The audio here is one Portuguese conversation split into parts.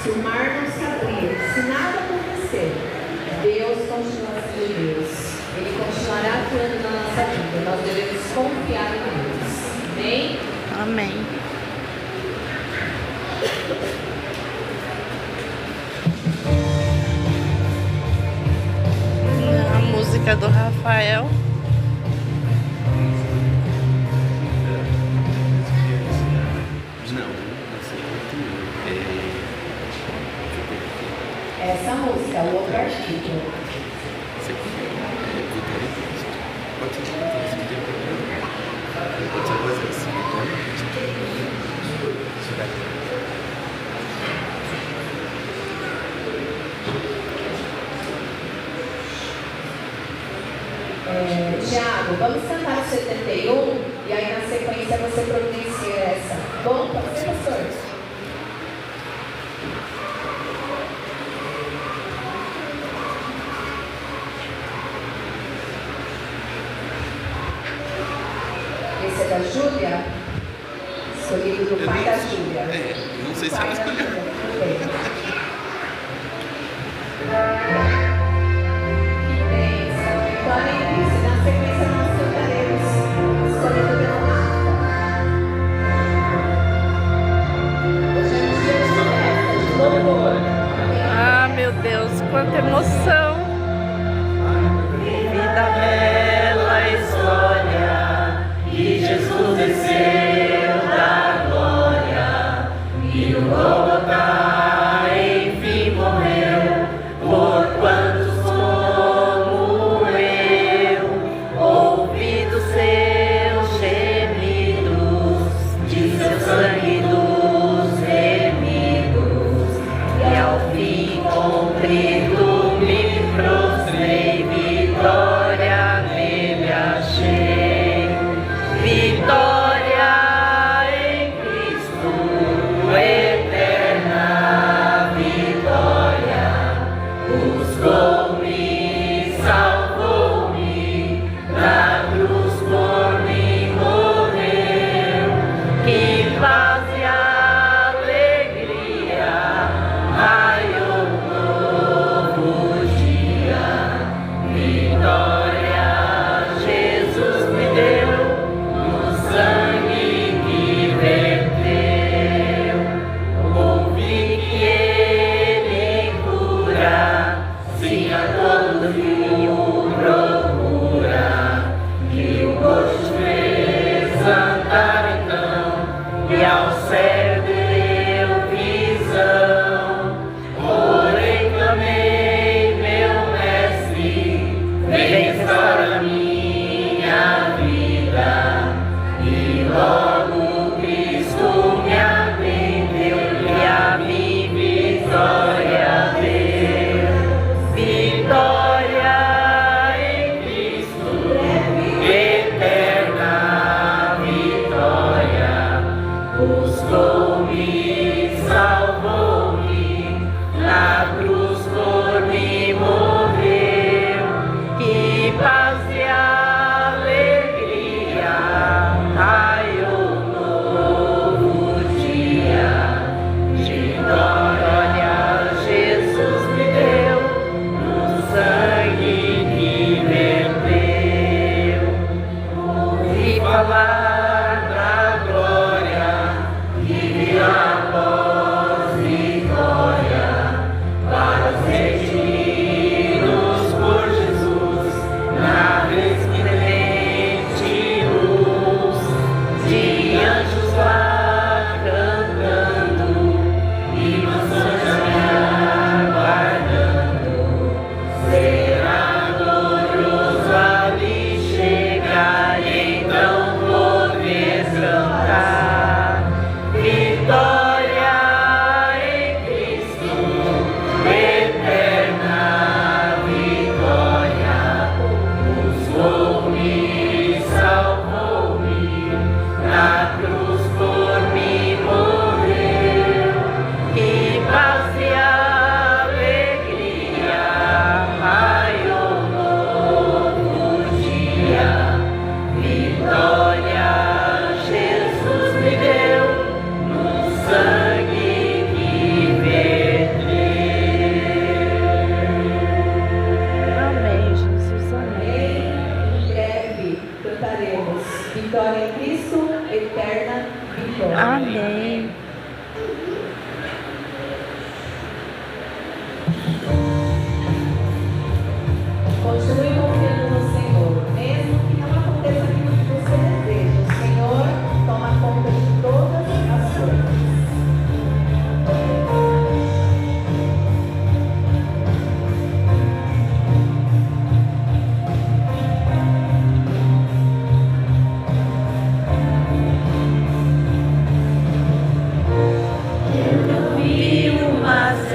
se o mar não se abrir, se nada acontecer, Deus continua sendo Deus. Ele continuará atuando na nossa vida. Nós devemos confiar em Deus. Amém? Amém. A música do Rafael. Essa música, o outro artigo. Tiago, vamos cantar o 71 e aí na sequência você providencia essa. Bom, pode ser, pastor? Esse é da Júlia? Escolhido do pai da Júlia. Não sei se ela escolheu. Ah, meu Deus, quanta emoção! Vida bela história, e Jesus desceu da glória, e no Gólgota enfim morreu, por quantos como eu, ouvi dos seus gemidos, de seu sangue dos remidos, e ao fim comprido me prostrei, vitória nele achei, vitória em Cristo, eterna vitória, buscou-me, salvou-me, na cruz por mim morreu, que paz e alegria, maior glória.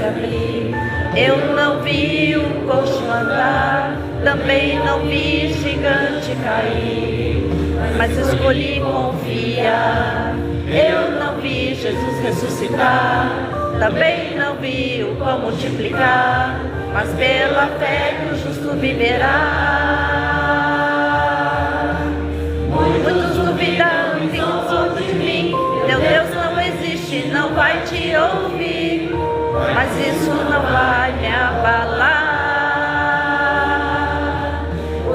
abrir. Eu não vi o coxo andar, também não vi gigante cair, mas escolhi confiar. Eu não vi Jesus ressuscitar, também não vi o pão multiplicar, mas pela fé que o justo viverá. Muitos duvidam e zombam de mim, meu Deus não existe, não vai te ouvir, mas isso não vai me abalar,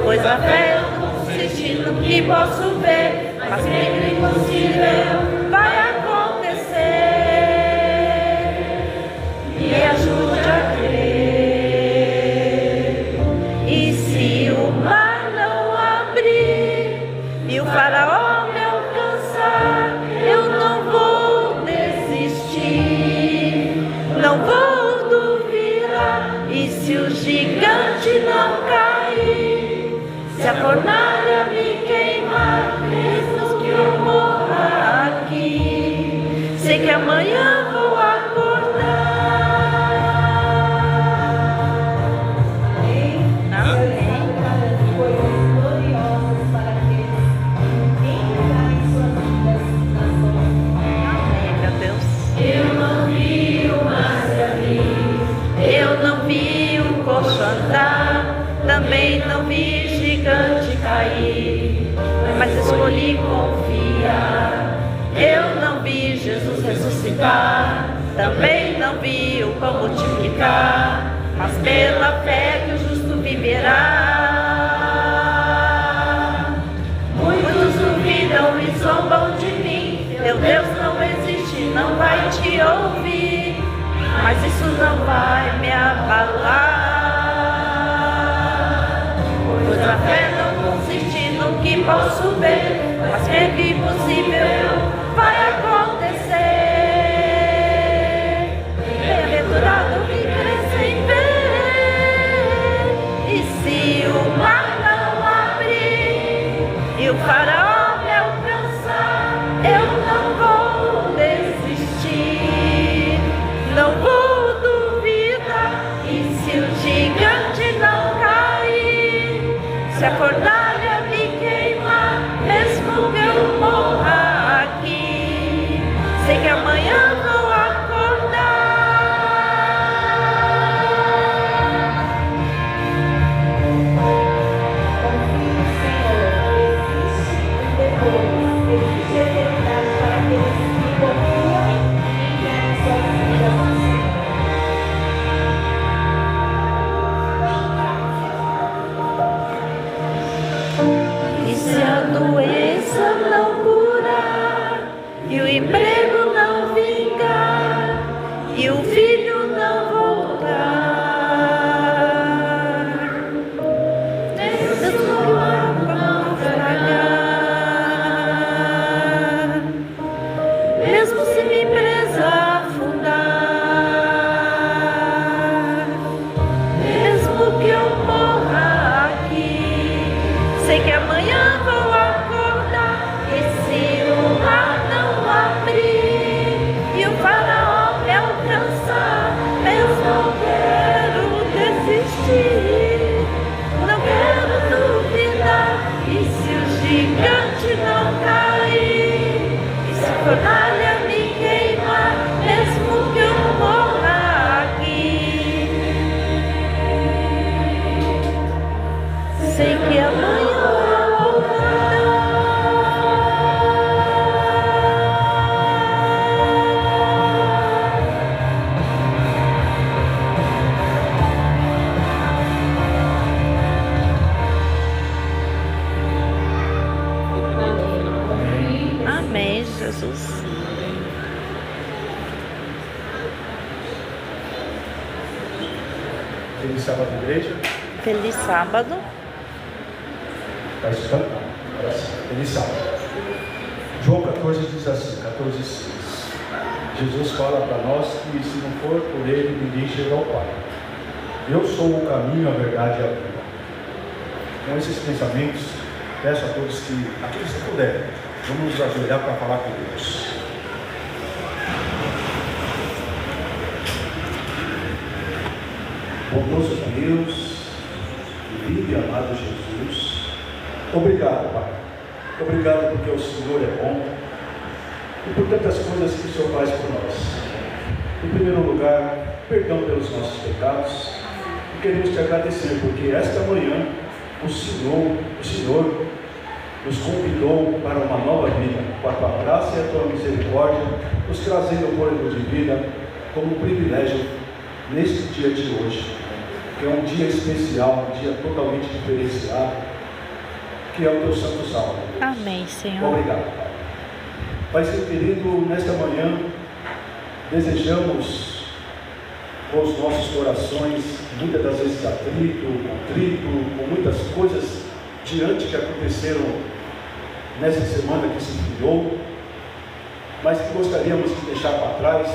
pois a fé não consiste no que posso ver, mas que o impossível vai acontecer. Me ajude a crer. E se o mar não abrir e o faraó me alcançar, eu não vou desistir, não vou duvidar. E se o gigante não cair, se a fornalha me queimar, mesmo que eu morra aqui, sei que amanhã vou acordar. Amém. Amém. Coisas gloriosas para aqueles que entrarem em suas vidas na sua. Amém, meu Deus. Eu não vi o mar se abrir, Eu não vi o coxo andar, também não vi gigante cair, mas escolhi confiar. Eu não vi Jesus ressuscitar, também não vi o pão multiplicar, mas pela fé que o justo viverá. Muitos duvidam e zombam de mim, meu Deus não existe, não vai te ouvir, mas isso não vai me abalar, pois a fé não consiste no que posso ver, mas que o impossível vai acontecer. Bem-aventurado que cresce em ver. E se o mar não abrir e o faraó me alcançar, eu não vou desistir, não vou duvidar. E se o gigante não cair, se a fornalha me queimar, mesmo que eu morra aqui, sei que amanhã vou acordar. confie no Senhor. Existe um depois, existe eternidade para aqueles que confiam e entregam suas vidas ao Senhor. E se a doença não curar, e o emprego não vingar, e o filho não voltar, mesmo que o água naufragar, mesmo se minha empresa afundar, mesmo que eu morra aqui, sei que amanhã vou acordar. E se o mar não abrir e o faraó me alcançar, mesmo não quero desistir, não quero duvidar. E se o gigante não cair, e se a fornalha me queimar, mesmo que eu morra aqui, sei que amanhã eu vou acordar. Amém, Jesus. Feliz sábado, igreja. Feliz sábado. Está escutando? Feliz sábado. João 14 diz assim, 14:6. Jesus fala para nós que se não for por Ele, ninguém chega ao Pai. Eu sou o caminho, a verdade e a vida. Com esses pensamentos, peço a todos que, aqueles que puderem, vamos nos ajoelhar para falar com Deus. Bondoso Deus, lindo e amado Jesus, obrigado, Pai. Obrigado porque o Senhor é bom e por tantas coisas que o Senhor faz por nós. Em primeiro lugar, perdão pelos nossos pecados. E queremos te agradecer porque esta manhã o Senhor nos convidou para uma nova vida, com a tua graça e a tua misericórdia, nos trazendo o fôlego de vida como um privilégio neste dia de hoje, que é um dia especial, um dia totalmente diferenciado, que é o teu santo sábado. Amém, Senhor. Obrigado, Pai. Pai querido, nesta manhã desejamos com os nossos corações, muitas das vezes atrito, contrito, com muitas coisas diante que aconteceram nessa semana que se criou, mas que gostaríamos de deixar para trás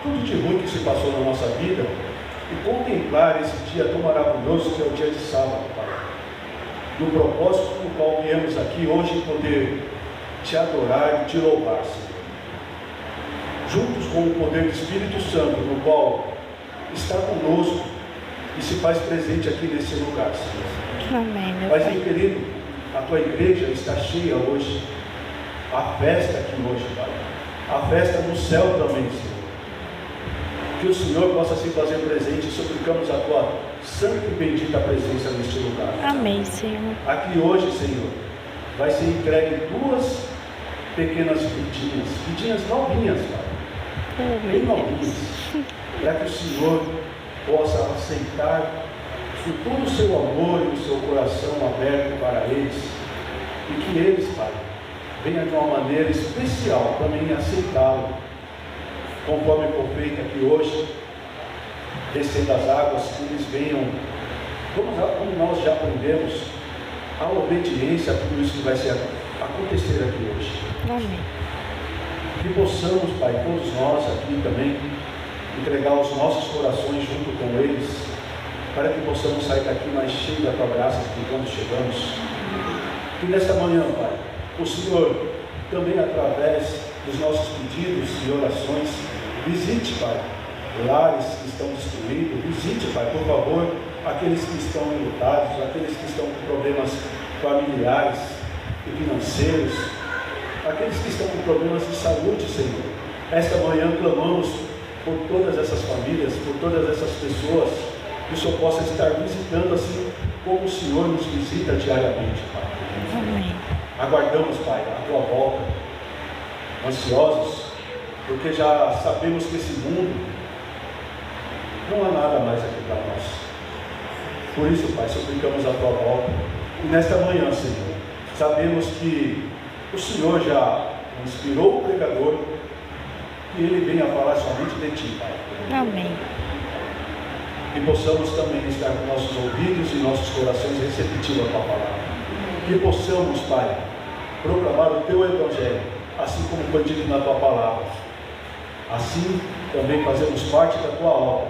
tudo de ruim que se passou na nossa vida e contemplar esse dia tão maravilhoso que é o dia de sábado, Pai. No propósito com o qual viemos aqui hoje poder te adorar e te louvar, Senhor. Juntos com o poder do Espírito Santo, no qual está conosco e se faz presente aqui nesse lugar, Senhor. Amém, meu Pai, Pai. querido, a tua igreja está cheia hoje. A festa aqui hoje, Pai. A festa no céu também, Senhor. Que o Senhor possa se fazer presente e suplicamos a tua santa e bendita presença neste lugar. Amém, Senhor. Aqui hoje, Senhor, vai ser entregue duas pequenas vidinhas novinhas, Pai. Oh, Bem meu novinhas. Deus. Para que o Senhor possa aceitar com todo o seu amor e o seu coração aberto para eles, e que eles, Pai, venham de uma maneira especial também aceitá-lo, conforme foi feito aqui hoje, descendo as águas, que eles venham, como nós já aprendemos, a obediência a tudo isso que vai acontecer aqui hoje. Amém. Que possamos, Pai, todos nós aqui também, entregar os nossos corações junto com eles, para que possamos sair daqui mais cheios da tua graça do que quando chegamos. Que nesta manhã, Pai, o Senhor também através dos nossos pedidos e orações, visite, Pai, lares que estão destruídos, visite, Pai, por favor, aqueles que estão enlutados, aqueles que estão com problemas familiares e financeiros, aqueles que estão com problemas de saúde, Senhor. Esta manhã clamamos por todas essas famílias, por todas essas pessoas, que o Senhor possa estar visitando assim como o Senhor nos visita diariamente, Pai. Amém. Aguardamos, Pai, a tua volta, ansiosos, porque já sabemos que esse mundo não há nada mais aqui para nós. Por isso, Pai, suplicamos a tua volta. E nesta manhã, Senhor, sabemos que o Senhor já inspirou o pregador e ele venha falar somente de ti, Pai. Amém. Que possamos também estar com nossos ouvidos e nossos corações receptivos à tua palavra. Que possamos, Pai, proclamar o teu evangelho, assim como foi dito na tua palavra. Assim também fazemos parte da tua obra.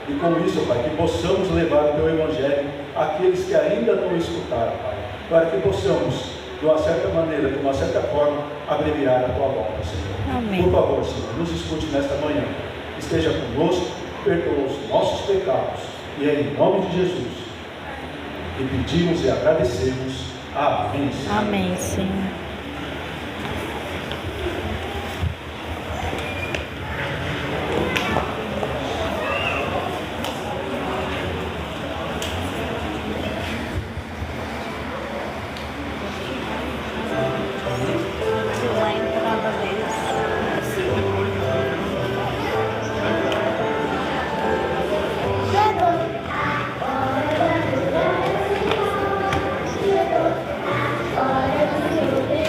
E com isso, Pai, que possamos levar o teu evangelho àqueles que ainda não escutaram, Pai, para que possamos, de uma certa maneira, de uma certa forma, abreviar a tua volta, Senhor. Amém. Por favor, Senhor, nos escute nesta manhã. Esteja conosco, perdoa os nossos pecados. E é em nome de Jesus que pedimos e agradecemos. Amém, Senhor. Amém, Senhor. Glória a Deus.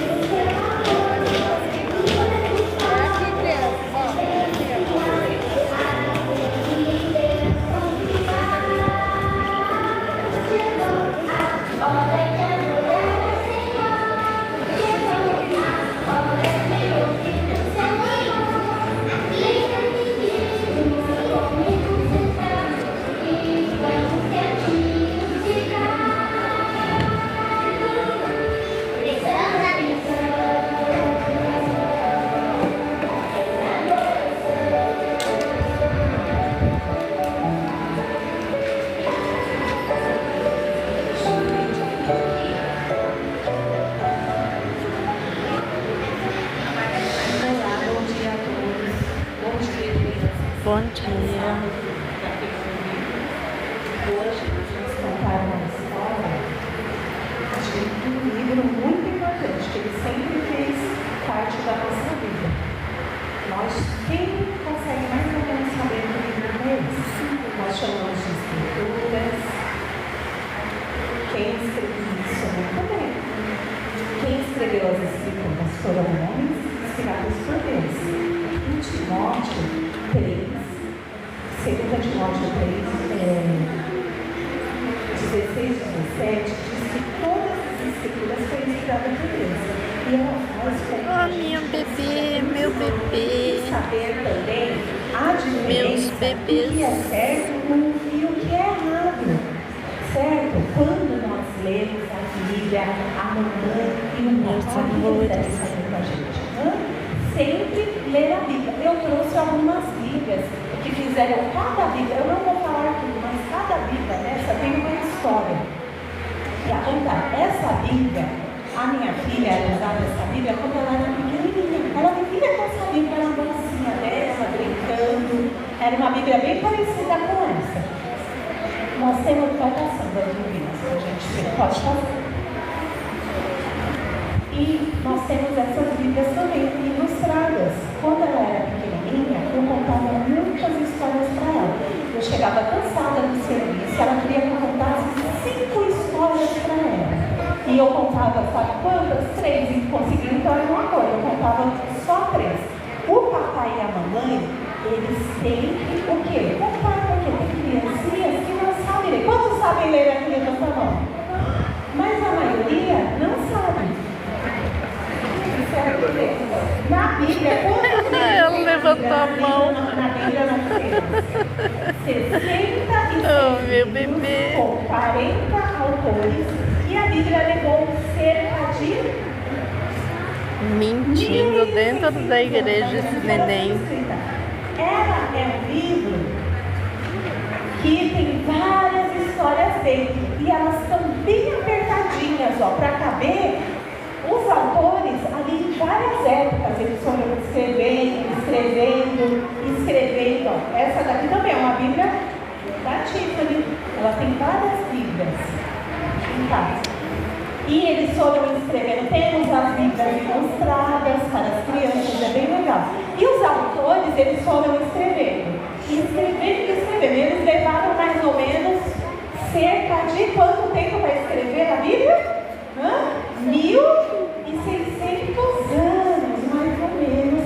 Hoje eles contaram uma história de um livro muito importante, que ele sempre fez parte da nossa vida. Quem consegue mais ou menos saber o livro é esse? Nós chamamos de Escrituras. Quem escreveu isso muito bem? Quem escreveu as Escrituras foram homens inspirados por Deus. Em Timóteo 3, 2 Timóteo 3, 16 e 17, diz que todas as Escrituras foram inspiradas por Deus. E ela faz com que meu bebê, meu bebê. saber também a Meus diferença bebês. do que é certo e o que é errado. Certo? Quando nós lemos a Bíblia, a mamãe e o papai que deve saber com a gente. Sempre ler a Bíblia. Eu trouxe algumas Bíblias que fizeram cada Bíblia. Eu não vou falar tudo, mas cada Bíblia nessa tem uma história. E a contar, essa Bíblia, a minha filha usava essa Bíblia quando ela era pequenininha. Ela vivia com essa Bíblia na bolsinha dela, brincando. Era uma Bíblia bem parecida com essa. Nós temos votação das Bíblias, a gente pode fazer. E nós temos essas Bíblias também ilustradas. Quando ela era pequenininha, eu contava muitas histórias para ela. Eu chegava cansada do serviço, ela queria que eu contasse 5 histórias para ela. E eu contava, sabe quantas? 3, e conseguia então era uma coisa, eu contava só 3. O papai e a mamãe, eles têm o quê? Contar, porque tem criancinhas que não sabem ler. Quantos sabem ler aqui na sua mão? Mas a maioria não sabe. Na Bíblia, quantos Ela levantou a mão. Na Bíblia nós temos 66 Oh, meu bebê. com 40 autores. E a Bíblia levou cerca de... Mentindo dentro da igreja esse neném. Ela é um livro que tem várias histórias dentro. E elas estão bem apertadinhas, ó, para caber os autores ali em várias épocas. Eles foram escrevendo. Ó. Essa daqui também é uma Bíblia da Tiffany. Ela tem várias Bíblias em casa. E eles foram escrevendo, temos as Bíblias ilustradas para as crianças, é bem legal. E os autores, eles foram escrevendo. Eles levaram mais ou menos cerca de quanto tempo para escrever a Bíblia? 1.600 anos, mais ou menos,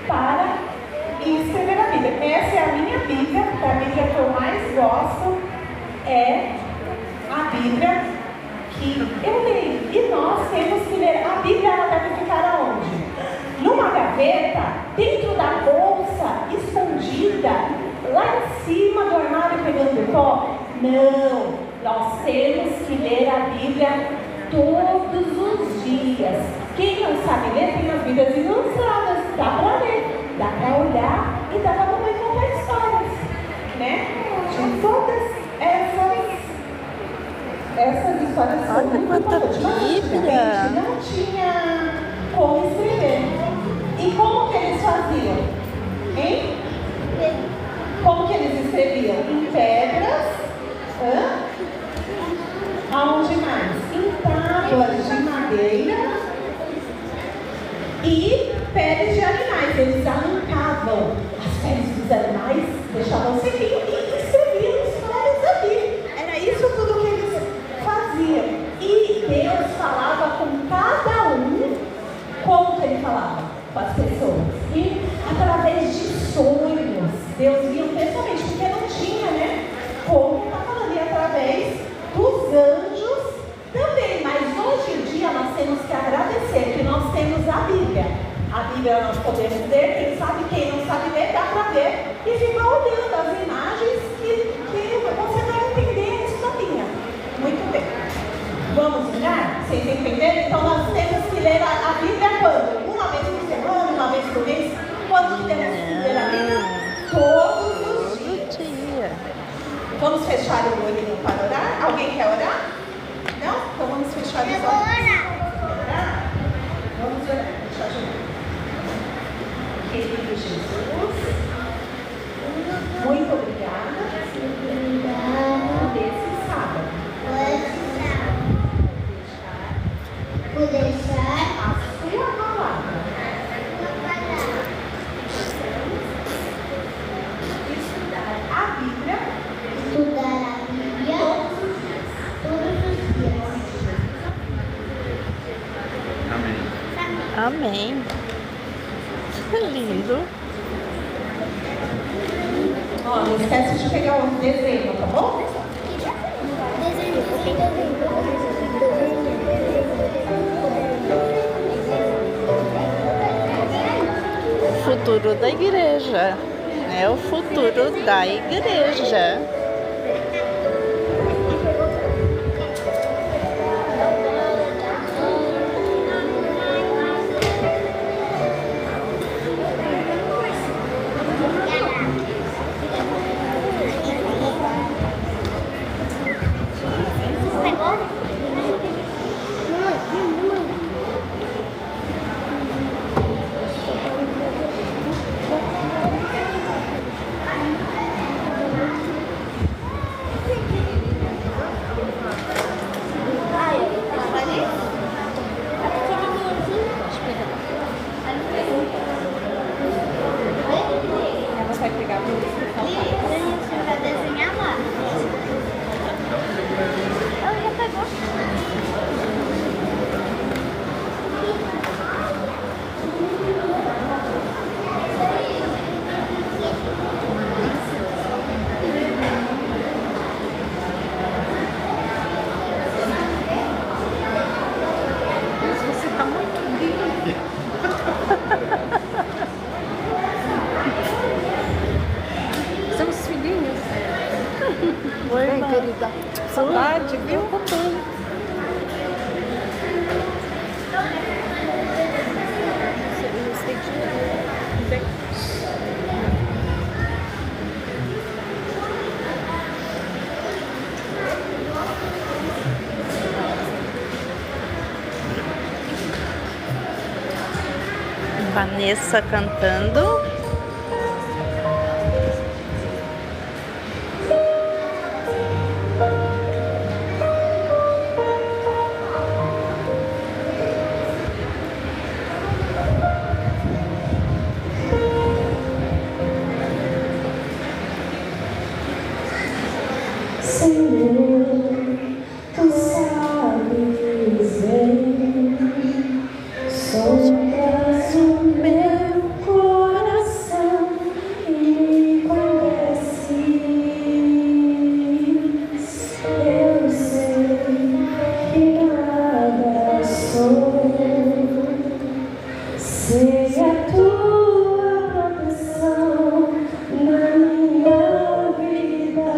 para escrever a Bíblia. Essa é a minha Bíblia, a Bíblia que eu mais gosto é a Bíblia que eu leio. E nós temos que ler. A Bíblia, ela deve ficar aonde? Numa gaveta, dentro da bolsa, escondida, lá em cima do armário pegando pó? Não, nós temos que ler a Bíblia todos os dias. Quem não sabe ler, tem as Bíblias ilustradas, dá para ler, dá para olhar e dá para mamãe contar histórias, né? De todas essas histórias são muito importantes. Mas antigamente não tinha como escrever. E como que eles faziam? Hein? Como que eles escreviam? Em pedras. Aonde mais? Em tábuas de madeira e peles de animais. Eles arrancavam as peles dos animais, deixavam sequinho e escreviam histórias ali. Era isso tudo que eles faziam. E Deus falava com cada um. Como que ele falava com as pessoas? E através de sonhos. Deus via pessoalmente, porque não tinha, né? Como está falando, e através dos anjos também. Mas hoje em dia nós temos que agradecer que nós temos a Bíblia. A Bíblia nós podemos ler, quem sabe, quem não sabe ler, dá para ver e ficar olhando as imagens que você vai entender a historinha. Muito bem. Vamos orar? Vocês entenderam? Então nós temos que ler a Bíblia quando? Uma vez por semana, uma vez por mês? Quando temos que ler a Bíblia? Todos os dias. Vamos fechar o olhinho para orar? Alguém quer orar? Não? Então vamos fechar os olhos. Vamos orar. Deixa eu ajudar. Querido Jesus, muito obrigado. Amém. Lindo. Ó, não esquece de pegar o desenho, tá bom? O futuro da igreja. É o futuro da igreja. Ela vai pegar a descrição. Você vai desenhar lá? Ela já pegou. Você tá muito lindo. Somos filhinhos. Oi, Bem, irmã. querida. Saudade, viu? Vanessa cantando. Senhor, tu sabes bem, sondas o meu coração e me conheces. Eu sei que nada sou, sei a tua proteção na minha vida.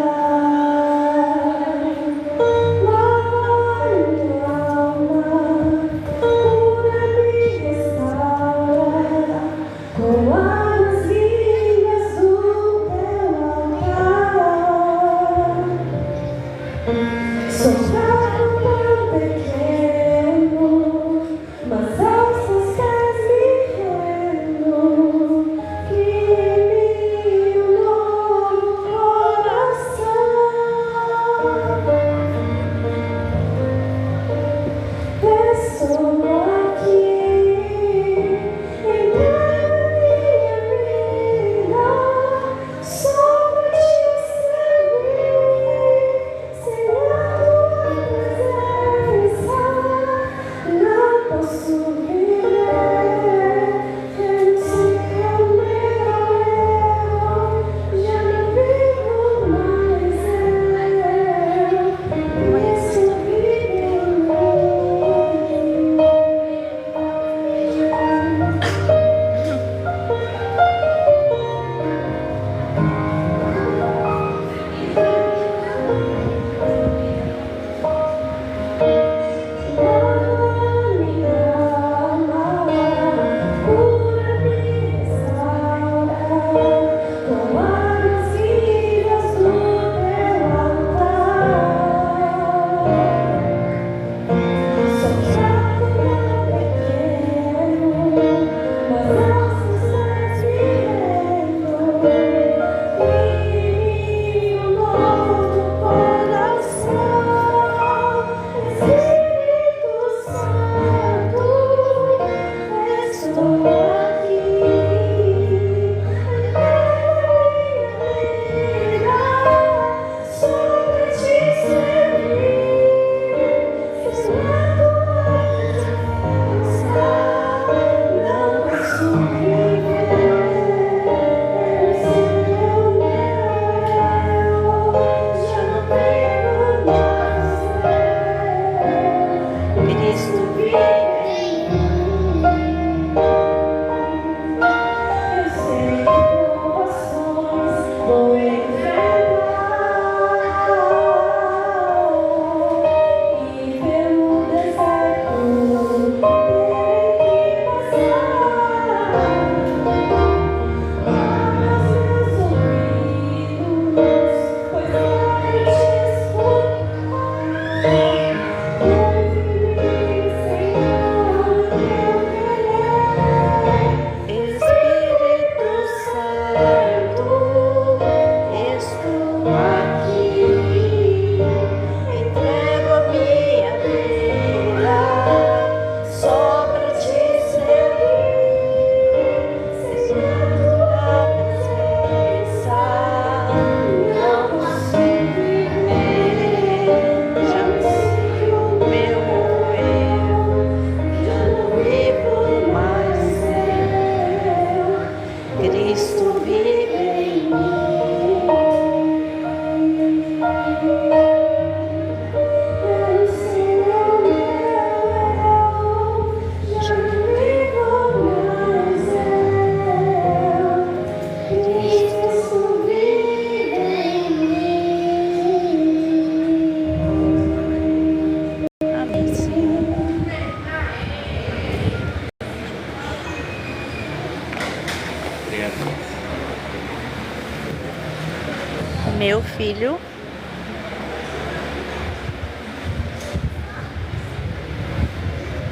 Meu filho.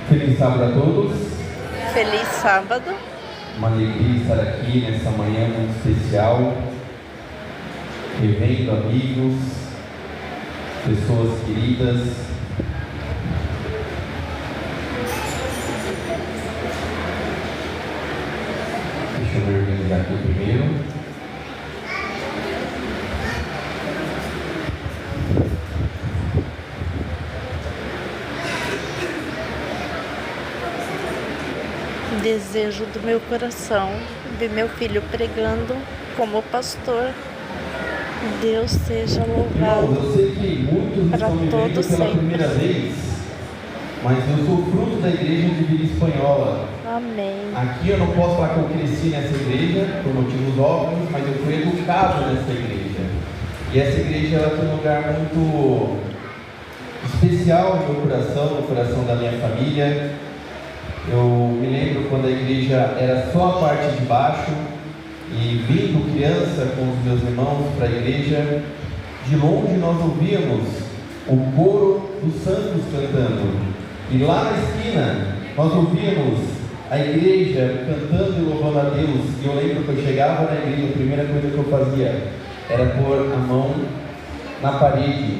Feliz sábado a todos. Feliz sábado. Uma alegria estar aqui nessa manhã muito especial, revendo amigos, pessoas queridas. Deixa eu me organizar aqui primeiro. Desejo do meu coração ver meu filho pregando como pastor. Deus seja louvado. Eu sei que muitos estão me vendo pela primeira vez, mas eu sou fruto da igreja de Vila Espanhola. Amém. Aqui eu não posso falar que eu cresci nessa igreja, por motivos óbvios, mas eu fui educado nessa igreja. E essa igreja ela tem um lugar muito especial no meu coração, no coração da minha família. Eu me lembro quando a igreja era só a parte de baixo, e vindo criança com os meus irmãos para a igreja, de longe nós ouvíamos o coro dos santos cantando, e lá na esquina nós ouvíamos a igreja cantando e louvando a Deus. E eu lembro que eu chegava na igreja, a primeira coisa que eu fazia era pôr a mão na parede,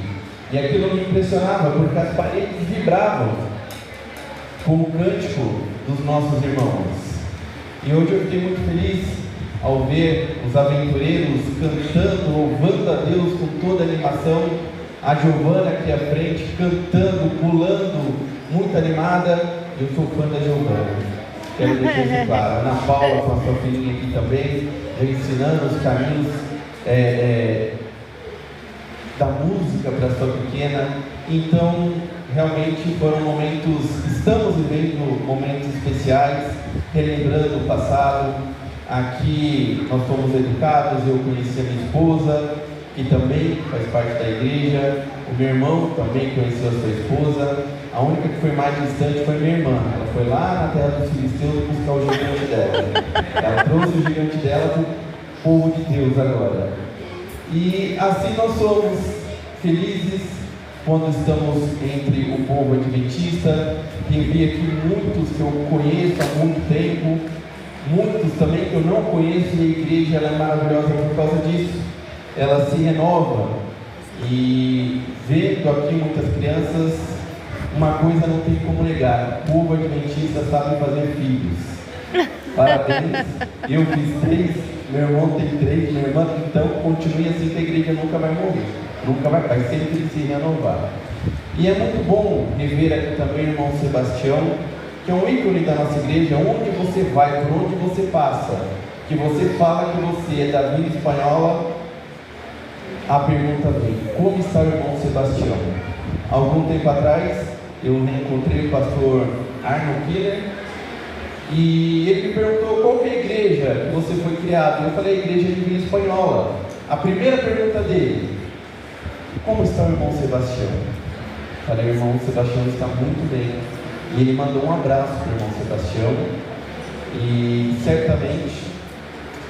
e aquilo me impressionava porque as paredes vibravam com o cântico dos nossos irmãos. E hoje eu fiquei muito feliz ao ver os aventureiros cantando, louvando a Deus com toda a animação. A Giovana aqui à frente cantando, pulando, muito animada. Eu sou fã da Giovana, quero deixar isso claro. Ana Paula, com a sua filhinha aqui também, já ensinando os caminhos da música para a sua pequena. Então, realmente foram momentos, estamos vivendo momentos especiais, relembrando o passado. Aqui nós fomos educados, eu conheci a minha esposa, que também faz parte da igreja, o meu irmão também conheceu a sua esposa. A única que foi mais distante foi minha irmã. Ela foi lá na terra dos filisteus buscar o gigante dela. Ela trouxe o gigante dela para o povo de Deus agora. E assim nós somos felizes quando estamos entre o povo adventista. Tem aqui muitos que eu conheço há muito tempo, muitos também que eu não conheço, e a igreja ela é maravilhosa por causa disso. Ela se renova, e vendo aqui muitas crianças, uma coisa não tem como negar: o povo adventista sabe fazer filhos. Parabéns, eu fiz 3, meu irmão tem 3, minha irmã, então continue assim que a igreja nunca vai morrer. Nunca vai sempre se renovar. E é muito bom rever aqui também o irmão Sebastião, que é um ícone da nossa igreja. Onde você vai, por onde você passa, que você fala que você é da Vila Espanhola, a pergunta vem: como está o irmão Sebastião? Algum tempo atrás eu reencontrei o pastor Arno Killer, e ele me perguntou qual que é a igreja que você foi criado. Eu falei: a igreja de Vila Espanhola. A primeira pergunta dele: como está o irmão Sebastião? Eu falei: o irmão Sebastião está muito bem. E ele mandou um abraço para o irmão Sebastião. E certamente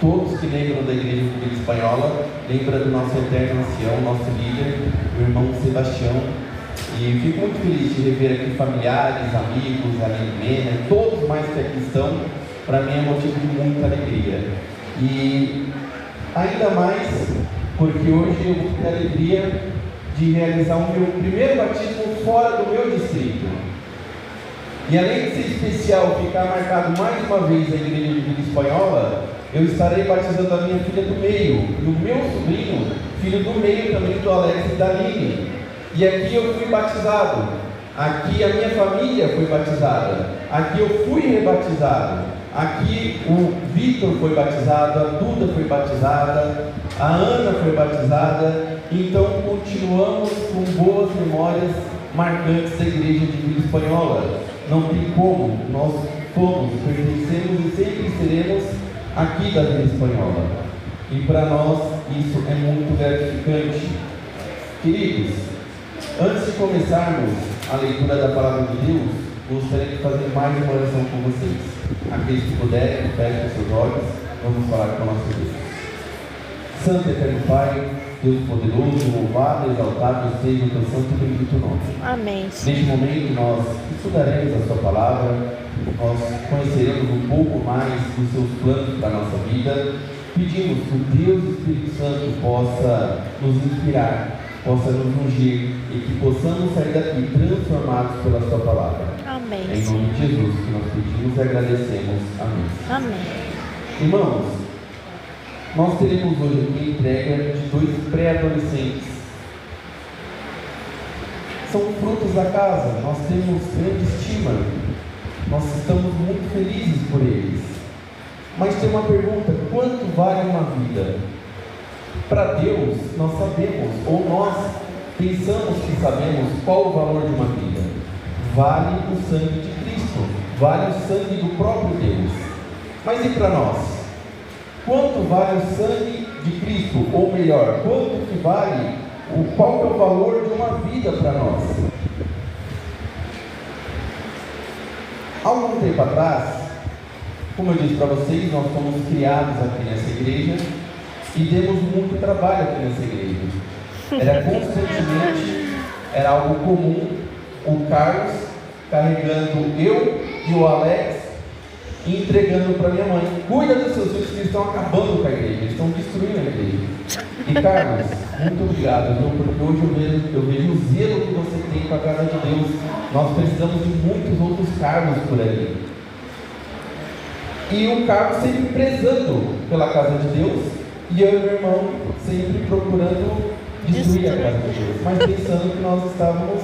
todos que lembram da igreja de Vila Espanhola lembram do nosso eterno ancião, nosso líder, o irmão Sebastião. E fico muito feliz de rever aqui familiares, amigos, a Mena, todos mais que aqui estão. Para mim é motivo de muita alegria. E ainda mais porque hoje eu vou ter a alegria de realizar o meu primeiro batismo fora do meu distrito. E além de ser especial, ficar marcado mais uma vez a Igreja de Vila Espanhola, eu estarei batizando a minha filha do meio, e o meu sobrinho, filho do meio também do Alex e da Aline. E aqui eu fui batizado, aqui a minha família foi batizada, aqui eu fui rebatizado, aqui o Vitor foi batizado, a Duda foi batizada, a Ana foi batizada. Então continuamos com boas memórias marcantes da Igreja de Vila Espanhola. Não tem como, nós fomos, pertencemos e sempre seremos aqui da Vila Espanhola. E para nós isso é muito gratificante. Queridos, antes de começarmos a leitura da Palavra de Deus, gostaria de fazer mais uma oração com vocês. Aqueles que puderem, fechem seus olhos, vamos falar com o nosso Deus. Santo e eterno Pai, Deus poderoso, louvado e exaltado seja o teu santo e bendito nome. Amém. Neste momento nós estudaremos a sua palavra, nós conheceremos um pouco mais dos seus planos para a nossa vida. Pedimos que o Deus Espírito Santo possa nos inspirar, possa nos ungir e que possamos sair daqui transformados pela sua palavra. Amém. Em nome de Jesus que nós pedimos e agradecemos. Amém. Amém. Irmãos, nós teremos hoje aqui a entrega de 2 pré-adolescentes. São frutos da casa, nós temos grande estima, nós estamos muito felizes por eles. Mas tem uma pergunta: quanto vale uma vida? Para Deus, nós sabemos, ou nós pensamos que sabemos qual o valor de uma vida. Vale o sangue de Cristo, vale o sangue do próprio Deus. Mas e para nós? Quanto vale o sangue de Cristo? Ou melhor, quanto que vale, qual é o valor de uma vida para nós? Há algum tempo atrás, como eu disse para vocês, nós fomos criados aqui nessa igreja e demos muito trabalho aqui nessa igreja. Era constantemente, era algo comum, o Carlos carregando eu e o Alex e entregando para minha mãe: cuida dos seus filhos que eles estão acabando com a igreja, eles estão destruindo a igreja. E Carlos, muito obrigado, viu? Porque hoje eu vejo o zelo que você tem para a casa de Deus. Nós precisamos de muitos outros Carlos por ali. E o Carlos sempre prezando pela casa de Deus, e eu e meu irmão sempre procurando destruir a casa de Deus, mas pensando que nós estávamos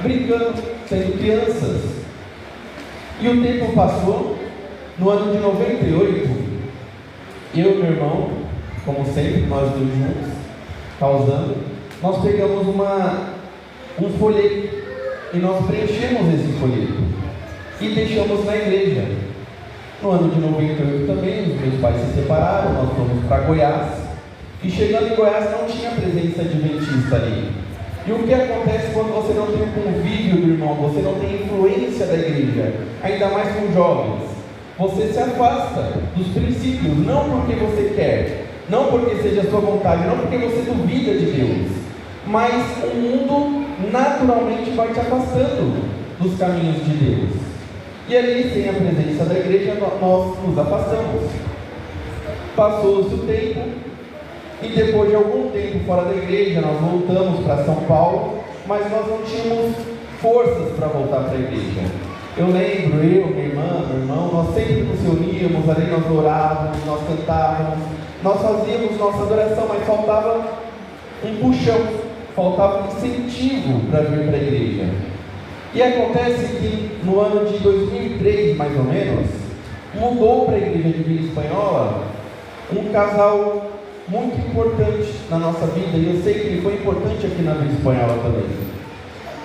brincando, sendo crianças. E o tempo passou. No ano de 98, eu e meu irmão, como sempre, nós dois juntos, causando, nós pegamos um folheto e nós preenchemos esse folheto e deixamos na igreja. No ano de 98 também, os meus pais se separaram, nós fomos para Goiás, e chegando em Goiás não tinha presença adventista ali. E o que acontece quando você não tem o convívio do irmão, você não tem influência da igreja, ainda mais com jovens? Você se afasta dos princípios, não porque você quer, não porque seja a sua vontade, não porque você duvida de Deus, mas o mundo naturalmente vai te afastando dos caminhos de Deus. E ali, sem a presença da igreja, nós nos afastamos. Passou-se o tempo, e depois de algum tempo fora da igreja, nós voltamos para São Paulo, mas nós não tínhamos forças para voltar para a igreja. Eu lembro, eu, minha irmã, meu irmão, nós sempre nos reuníamos, ali nós orávamos, nós cantávamos, nós fazíamos nossa adoração, mas faltava um puxão, faltava um incentivo para vir para a igreja. E acontece que no ano de 2003, mais ou menos, mudou para a igreja de Vila Espanhola um casal muito importante na nossa vida, e eu sei que ele foi importante aqui na Vila Espanhola também.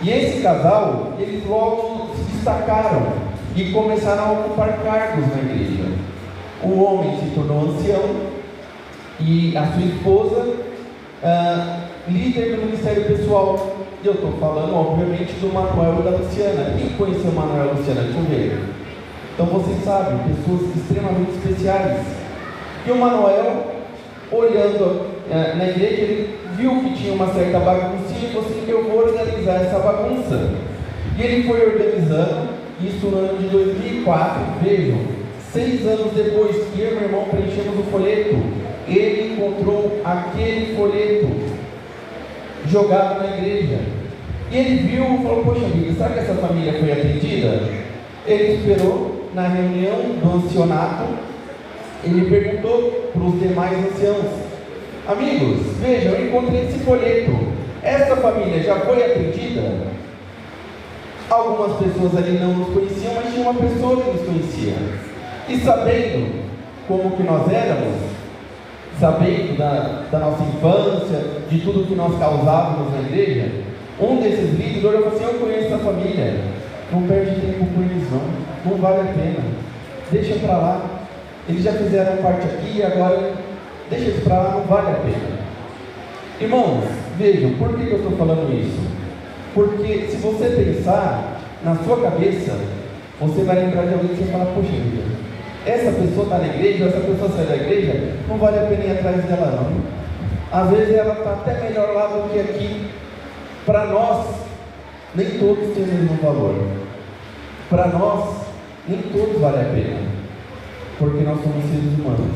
E esse casal, eles logo se destacaram e começaram a ocupar cargos na igreja. O homem se tornou ancião e a sua esposa líder do ministério pessoal. E eu estou falando, obviamente, do Manuel e da Luciana. Quem conheceu o Manuel e a Luciana? Deixa eu ver. Então vocês sabem, pessoas extremamente especiais. E o Manuel, olhando na igreja, ele viu que tinha uma certa baguncinha e falou assim: eu vou organizar essa bagunça. E ele foi organizando, isso no ano de 2004, vejam, 6 anos depois que eu e meu irmão preenchemos o folheto, ele encontrou aquele folheto jogado na igreja. E ele viu e falou: poxa vida, será que essa família foi atendida? Ele esperou na reunião do ancianato, ele perguntou para os demais anciãos: amigos, vejam, eu encontrei esse folheto, essa família já foi atendida? Algumas pessoas ali não nos conheciam, mas tinha uma pessoa que nos conhecia. E sabendo como que nós éramos, sabendo da nossa infância, de tudo que nós causávamos na igreja, um desses líderes olhou e falou assim: eu conheço essa família, não perde tempo com eles não vale a pena, deixa para lá, eles já fizeram parte aqui e agora deixa eles para lá, não vale a pena. Irmãos, vejam, por que eu estou falando isso? Porque se você pensar na sua cabeça, você vai lembrar de alguém que você fala: poxa vida, essa pessoa está na igreja, essa pessoa sai da igreja, não vale a pena ir atrás dela não. Às vezes ela está até melhor lá do que aqui. Para nós, nem todos têm o mesmo valor. Para nós, nem todos vale a pena. Porque nós somos seres humanos,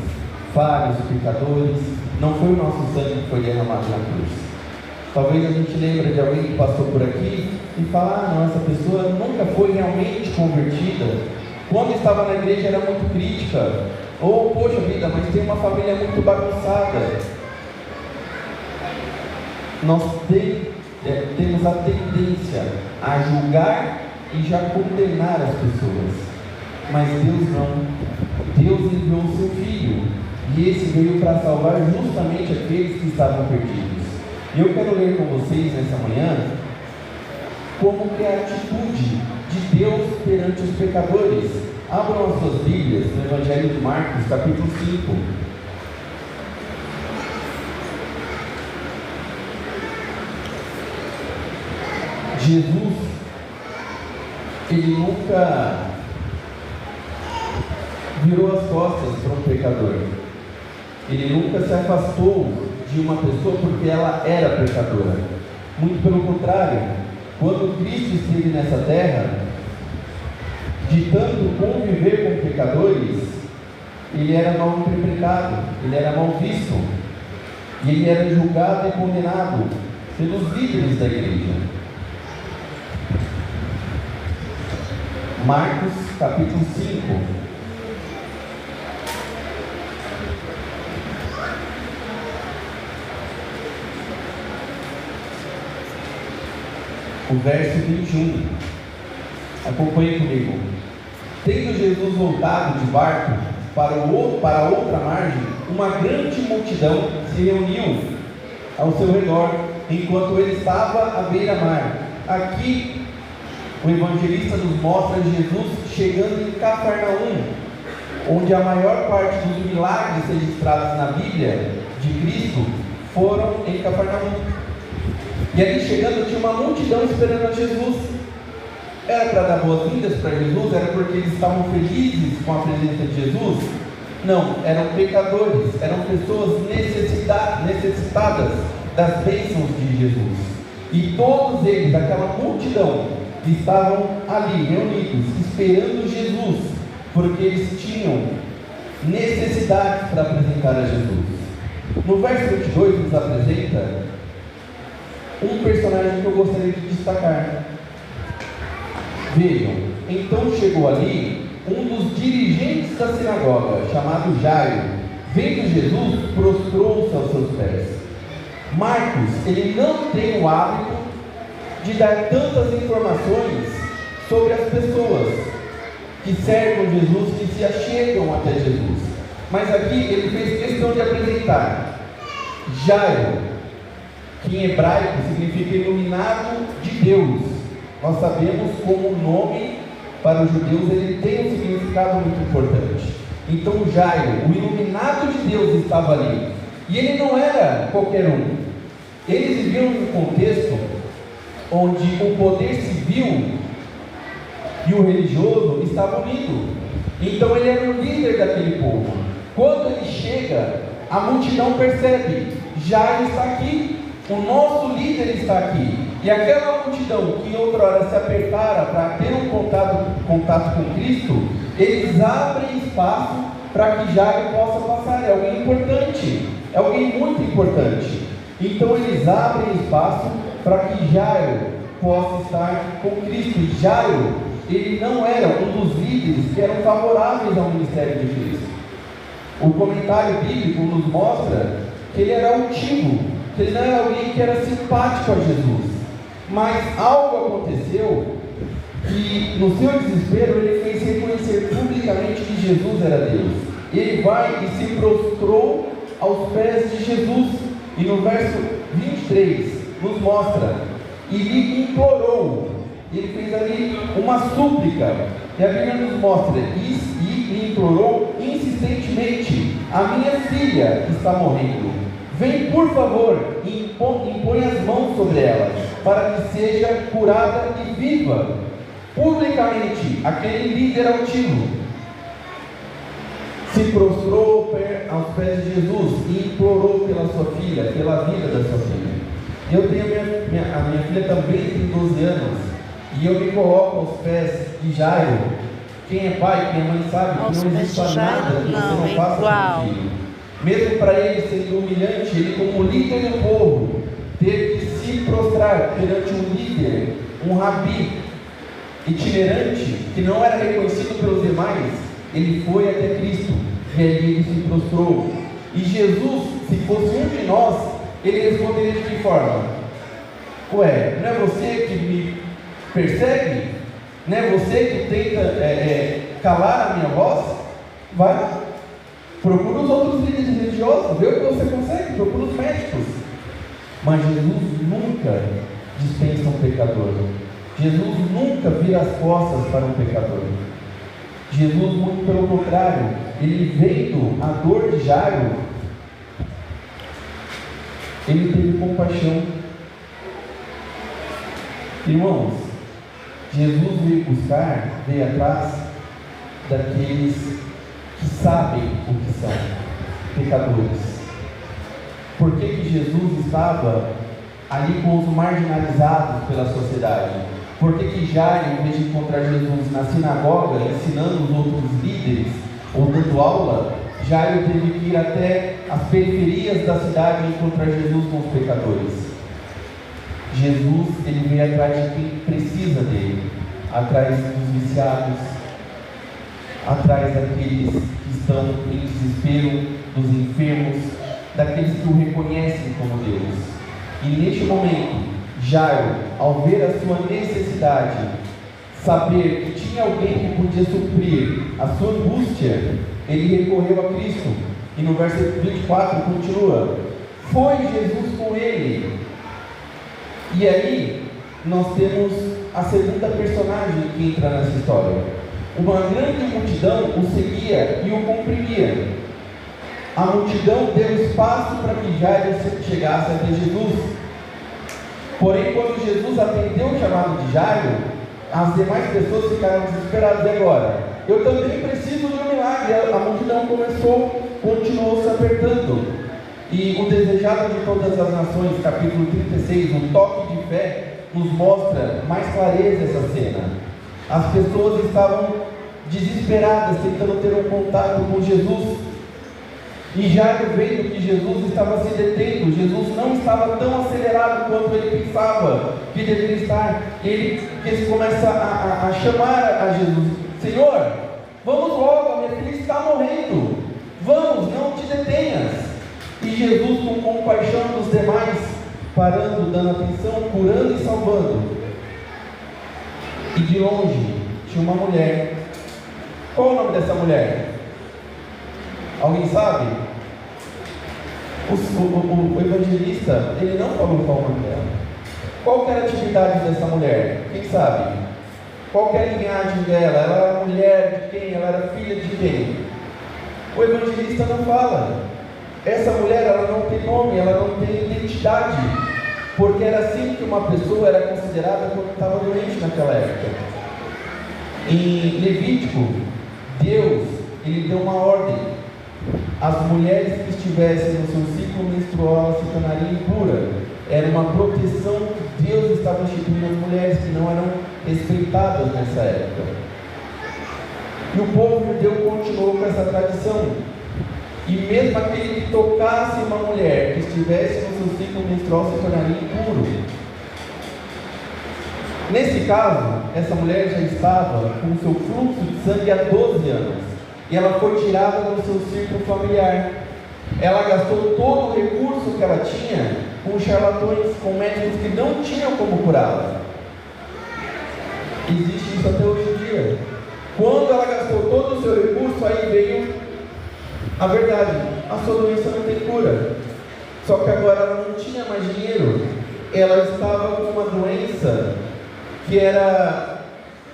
falhos, pecadores. Não foi o nosso sangue que foi derramado na cruz. Talvez a gente lembre de alguém que passou por aqui e fala: ah, não, essa pessoa nunca foi realmente convertida. Quando estava na igreja era muito crítica. Ou, poxa vida, mas tem uma família muito bagunçada. Nós temos a tendência a julgar e já condenar as pessoas. Mas Deus não. Deus enviou o seu Filho. E esse veio para salvar justamente aqueles que estavam perdidos. E eu quero ler com vocês nessa manhã como que é a atitude de Deus perante os pecadores. Abram as suas Bíblias no Evangelho de Marcos, capítulo 5. Jesus, ele nunca virou as costas para um pecador. Ele nunca se afastou de uma pessoa porque ela era pecadora. Muito pelo contrário, quando Cristo esteve nessa terra, de tanto conviver com pecadores, ele era mal interpretado, ele era mal visto, e ele era julgado e condenado pelos líderes da igreja. Marcos capítulo 5. O verso 21. Acompanhe comigo. Tendo Jesus voltado de barco para outra margem, uma grande multidão se reuniu ao seu redor, enquanto ele estava à beira-mar. Aqui, o evangelista nos mostra Jesus chegando em Cafarnaum, onde a maior parte dos milagres registrados na Bíblia de Cristo foram em Cafarnaum. E ali chegando tinha uma multidão esperando a Jesus. Era para dar boas-vindas para Jesus? Era porque eles estavam felizes com a presença de Jesus? Não, eram pecadores, eram pessoas necessitadas das bênçãos de Jesus. E todos eles, aquela multidão, estavam ali reunidos, esperando Jesus, porque eles tinham necessidades para apresentar a Jesus. No verso 22 nos apresenta um personagem que eu gostaria de destacar. Vejam, então chegou ali um dos dirigentes da sinagoga, chamado Jairo. Vendo Jesus, prostrou-se aos seus pés. Marcos, ele não tem o hábito de dar tantas informações sobre as pessoas que cercam Jesus, que se achegam até Jesus. Mas aqui ele fez questão de apresentar Jairo, que em hebraico significa iluminado de Deus. Nós sabemos como o nome para os judeus ele tem um significado muito importante. Então Jairo, o iluminado de Deus, estava ali. E ele não era qualquer um. Eles viviam em um contexto onde o poder civil e o religioso estavam unidos. Então ele era o líder daquele povo. Quando ele chega, a multidão percebe: Jairo está aqui, o nosso líder está aqui. E aquela multidão que outrora se apertara para ter um contato com Cristo, eles abrem espaço para que Jairo possa passar. É alguém importante, é alguém muito importante. Então eles abrem espaço para que Jairo possa estar com Cristo. E Jairo, ele não era um dos líderes que eram favoráveis ao ministério de Cristo. O comentário bíblico nos mostra que ele era altivo, que ele não era alguém que era simpático a Jesus. Mas algo aconteceu que, no seu desespero, ele fez reconhecer publicamente que Jesus era Deus. Ele vai e se prostrou aos pés de Jesus. E no verso 23 nos mostra, e lhe implorou. Ele fez ali uma súplica. E a Bíblia nos mostra, e lhe implorou insistentemente: a minha filha está morrendo. Vem, por favor, e impõe as mãos sobre ela, para que seja curada e viva. Publicamente, aquele líder altivo se prostrou aos pés de Jesus e implorou pela sua filha, pela vida da sua filha. Eu tenho a minha filha também tem 12 anos, e eu me coloco aos pés de Jairo. Quem é pai, quem é mãe sabe que não existe nada que você não faça com o filho. Mesmo para ele sendo humilhante, ele como líder do povo, teve que se prostrar perante um líder, um rabi itinerante, que não era reconhecido pelos demais. Ele foi até Cristo, e ali ele se prostrou. E Jesus, se fosse um de nós, ele responderia de que forma? Ué, não é você que me persegue? Não é você que tenta calar a minha voz? Vai lá. Procura os outros líderes religiosos, vê o que você consegue, procura os médicos. Mas Jesus nunca dispensa um pecador. Jesus nunca vira as costas para um pecador. Jesus, muito pelo contrário, ele vendo a dor de Jairo, ele teve compaixão. Irmãos, Jesus veio atrás daqueles que sabem o que são, pecadores. Por que Jesus estava ali com os marginalizados pela sociedade? Por que Jairo, em vez de encontrar Jesus na sinagoga, ensinando os outros líderes, ou dando aula, Jairo teve que ir até as periferias da cidade e encontrar Jesus com os pecadores? Jesus, ele veio atrás de quem precisa dele, atrás dos viciados, atrás daqueles que estão em desespero, dos enfermos, daqueles que o reconhecem como Deus. E neste momento, Jairo, ao ver a sua necessidade, saber que tinha alguém que podia suprir a sua angústia, ele recorreu a Cristo. E no verso 24 continua: foi Jesus com ele. E aí, nós temos a segunda personagem que entra nessa história. Uma grande multidão o seguia e o comprimia. A multidão deu espaço para que Jairo chegasse até Jesus. Porém, quando Jesus atendeu o chamado de Jairo, as demais pessoas ficaram desesperadas. E agora? Eu também preciso de um milagre. A multidão continuou se apertando. E o desejado de todas as nações, capítulo 36, o toque de fé, nos mostra mais clareza essa cena. As pessoas estavam desesperadas, tentando ter um contato com Jesus. E Jairo, vendo que Jesus estava se detendo, Jesus não estava tão acelerado quanto ele pensava que deveria estar. Ele começa a chamar a Jesus: Senhor, vamos logo, a minha filha está morrendo, vamos, não te detenhas. E Jesus, com compaixão dos demais, parando, dando atenção, curando e salvando. E de longe tinha uma mulher. Qual o nome dessa mulher? Alguém sabe? O evangelista, ele não falou qual o nome dela. Qual que era a atividade dessa mulher? Quem sabe? Qual que era a linhagem dela? Ela era mulher de quem? Ela era filha de quem? O evangelista não fala. Essa mulher, ela não tem nome, ela não tem identidade, porque era assim que uma pessoa era considerada quando estava doente naquela época. Em Levítico, Deus, ele deu uma ordem: as mulheres que estivessem no seu ciclo menstrual se tornariam impuras. Era uma proteção que Deus estava instituindo às mulheres que não eram respeitadas nessa época. E o povo judeu continuou com essa tradição. E mesmo aquele que tocasse uma mulher que estivesse no seu ciclo menstrual se tornaria impuro. Nesse caso, essa mulher já estava com o seu fluxo de sangue há 12 anos. E ela foi tirada do seu círculo familiar. Ela gastou todo o recurso que ela tinha com charlatões, com médicos que não tinham como curá-la. Existe isso até hoje em dia. Quando ela gastou todo o seu recurso, aí veio a verdade: a sua doença não tem cura. Só que agora ela não tinha mais dinheiro. Ela estava com uma doença que era,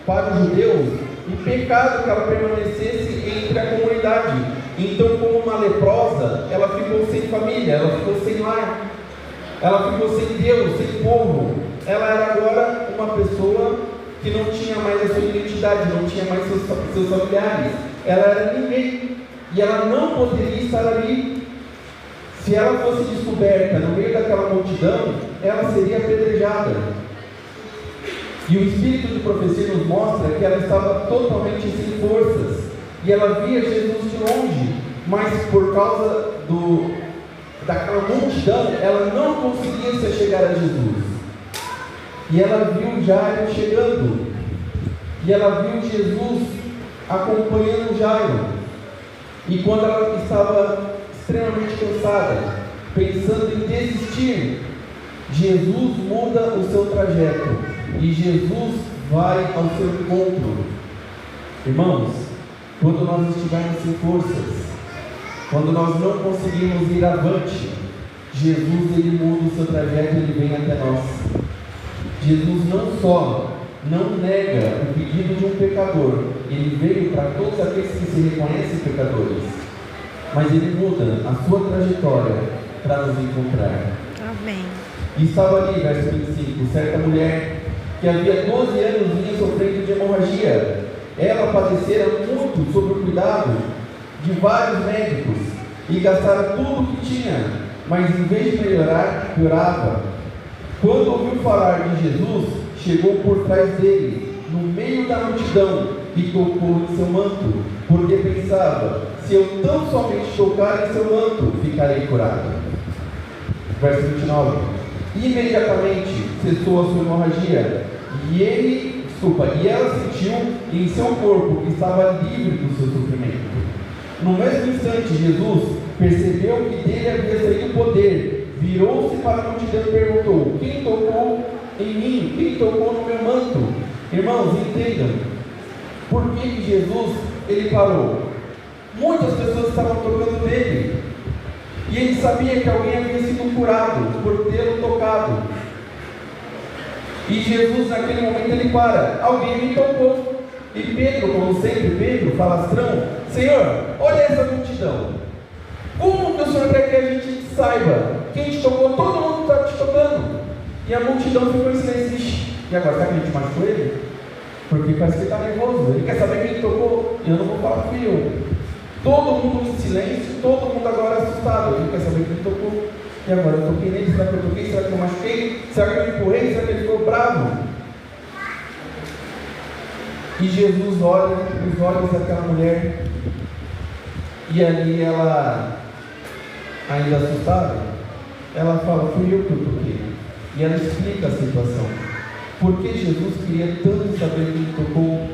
para os judeus, um pecado que ela permanecesse entre a comunidade. Então, como uma leprosa, ela ficou sem família, ela ficou sem lar, ela ficou sem Deus, sem povo. Ela era agora uma pessoa que não tinha mais a sua identidade, não tinha mais seus familiares. Ela era ninguém, e ela não poderia estar ali. Se ela fosse descoberta no meio daquela multidão, ela seria apedrejada. E o espírito de profecia nos mostra que ela estava totalmente sem forças, e ela via Jesus de longe, mas por causa daquela multidão, ela não conseguia se chegar a Jesus. E ela viu Jairo chegando, e ela viu Jesus acompanhando Jairo. E quando ela estava extremamente cansada, pensando em desistir, Jesus muda o seu trajeto. E Jesus vai ao seu encontro. Irmãos, quando nós estivermos sem forças, quando nós não conseguimos ir avante, Jesus, ele muda o seu trajeto e ele vem até nós. Jesus não só não nega o pedido de um pecador, ele veio para todos aqueles que se reconhecem pecadores, mas ele muda a sua trajetória para nos encontrar. Amém. E estava ali, verso 25, certa mulher que havia 12 anos vinha sofrendo de hemorragia. Ela padecera muito sob o cuidado de vários médicos e gastara tudo o que tinha, mas em vez de melhorar, piorava. Quando ouviu falar de Jesus, chegou por trás dele, no meio da multidão, e tocou em seu manto, porque pensava: se eu tão somente tocar em seu manto, ficarei curado. Verso 29. Imediatamente cessou a sua hemorragia, e ela sentiu em seu corpo que estava livre do seu sofrimento. No mesmo instante, Jesus percebeu que dele havia saído poder, virou-se para a multidão e perguntou: quem tocou em mim? Quem tocou no meu manto? Irmãos, entendam, por que Jesus ele parou? Muitas pessoas estavam tocando nele, e ele sabia que alguém havia sido curado por tê-lo tocado. E Jesus naquele momento ele para: alguém me tocou. E Pedro, como sempre, Pedro, falastrão: Senhor, olha essa multidão. Como que o Senhor quer que a gente saiba quem te tocou? Todo mundo está te tocando. E a multidão ficou em silêncio. E agora, será que a gente machucou ele? Porque parece que ele está nervoso. Ele quer saber quem tocou. E eu não vou falar que fui eu. Todo mundo em silêncio, todo mundo agora assustado. Ele quer saber quem tocou. E agora, eu toquei nele, será que eu toquei? Será que eu machuquei? Será que eu empurrei? Será que ele ficou bravo? E Jesus olha os olhos daquela mulher, e ali ela, ainda assustada, ela fala: fui eu que eu toquei. E ela explica a situação. Por que Jesus queria tanto saber quem tocou?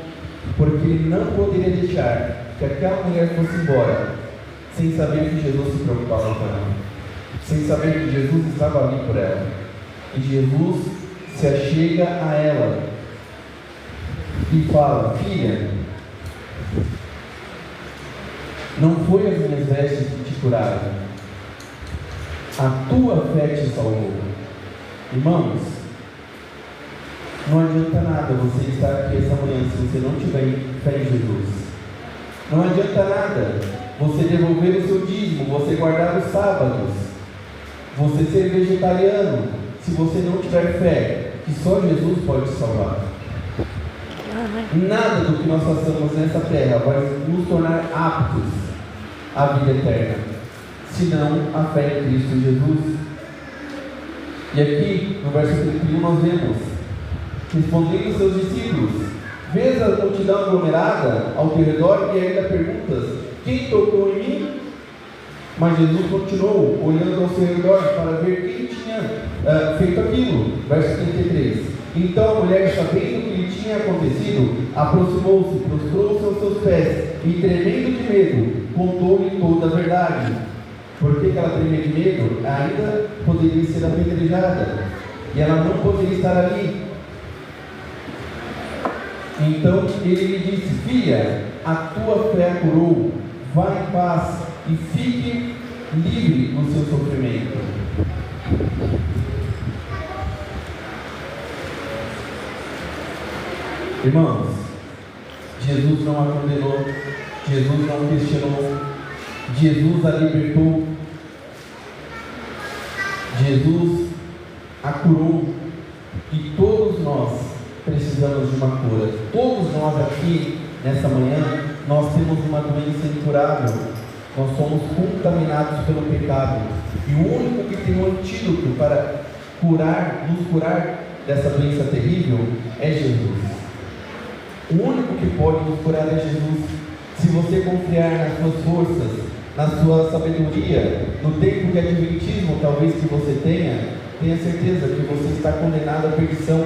Porque ele não poderia deixar que aquela mulher fosse embora sem saber que Jesus se preocupava com ela, sem saber que Jesus estava ali por ela. E Jesus se achega a ela e fala: filha, não foi as minhas vestes que te curaram, a tua fé te salvou. Irmãos, não adianta nada você estar aqui essa manhã se você não tiver fé em Jesus. Não adianta nada você devolver o seu dízimo, você guardar os sábados, você ser vegetariano, se você não tiver fé que só Jesus pode te salvar. Nada do que nós façamos nessa terra vai nos tornar aptos à vida eterna, senão a fé em Cristo Jesus. E aqui no verso 31 nós vemos: respondendo seus discípulos, vês a multidão aglomerada ao teu redor e ainda perguntas: quem tocou em mim? Mas Jesus continuou olhando ao seu redor para ver quem tinha feito aquilo. Verso 33. Então a mulher, sabendo o que lhe tinha acontecido, aproximou-se, prostrou-se aos seus pés e, tremendo de medo, contou-lhe toda a verdade. Por que ela tremia de medo? Ainda poderia ser apedrejada e ela não poderia estar ali. Então ele lhe disse: filha, a tua fé a curou, vá em paz e fique livre do seu sofrimento. Irmãos, Jesus não a condenou, Jesus não questionou, Jesus a libertou, Jesus a curou, e todos nós precisamos de uma cura. Todos nós aqui, nessa manhã, nós temos uma doença incurável. Nós somos contaminados pelo pecado. E o único que tem um antídoto para nos curar dessa doença terrível é Jesus. O único que pode nos curar é Jesus. Se você confiar nas suas forças, na sua sabedoria, no tempo de adventismo talvez que você tenha certeza que você está condenado à perdição.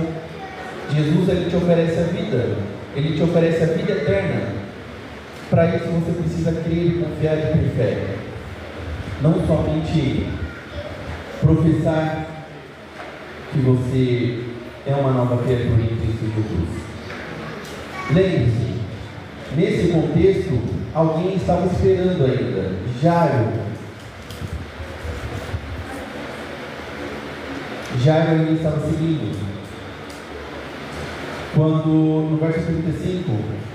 Jesus, ele te oferece a vida, ele te oferece a vida eterna. Para isso você precisa crer e confiar e ter fé. Não somente professar que você é uma nova criatura em Cristo Jesus. Lembre-se, nesse contexto, alguém estava esperando ainda. Jairo ainda estava seguindo. Quando no verso 35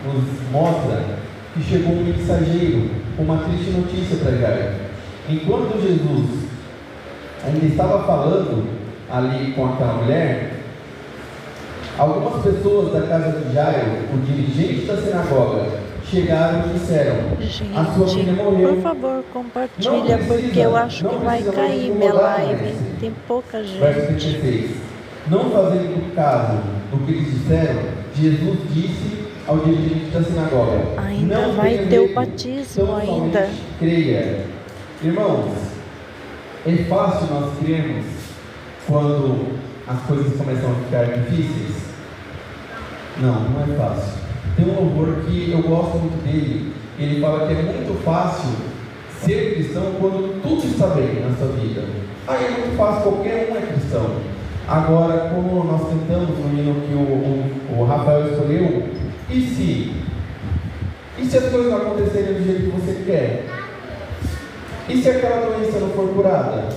nos mostra que chegou um mensageiro com uma triste notícia para Jairo. Enquanto Jesus ainda estava falando ali com aquela mulher, algumas pessoas da casa de Jairo, o dirigente da sinagoga, chegaram e disseram: a sua filha morreu. Por favor, compartilha, porque eu acho que vai cair minha live. Tem pouca gente. Verso 36. Não fazendo caso do que eles disseram, Jesus disse ao dirigente da sinagoga: ainda não vai tenha ter o medo, batismo tão ainda. somente creia. Irmãos, é fácil nós crermos quando as coisas começam a ficar difíceis? Não é fácil. Tem um louvor que eu gosto muito dele. Ele fala que é muito fácil ser cristão quando tudo está bem na sua vida. Aí é muito fácil, qualquer um é cristão. Agora, como nós cantamos no hino que o Rafael escolheu, e se as coisas não acontecerem do jeito que você quer? E se aquela doença não for curada?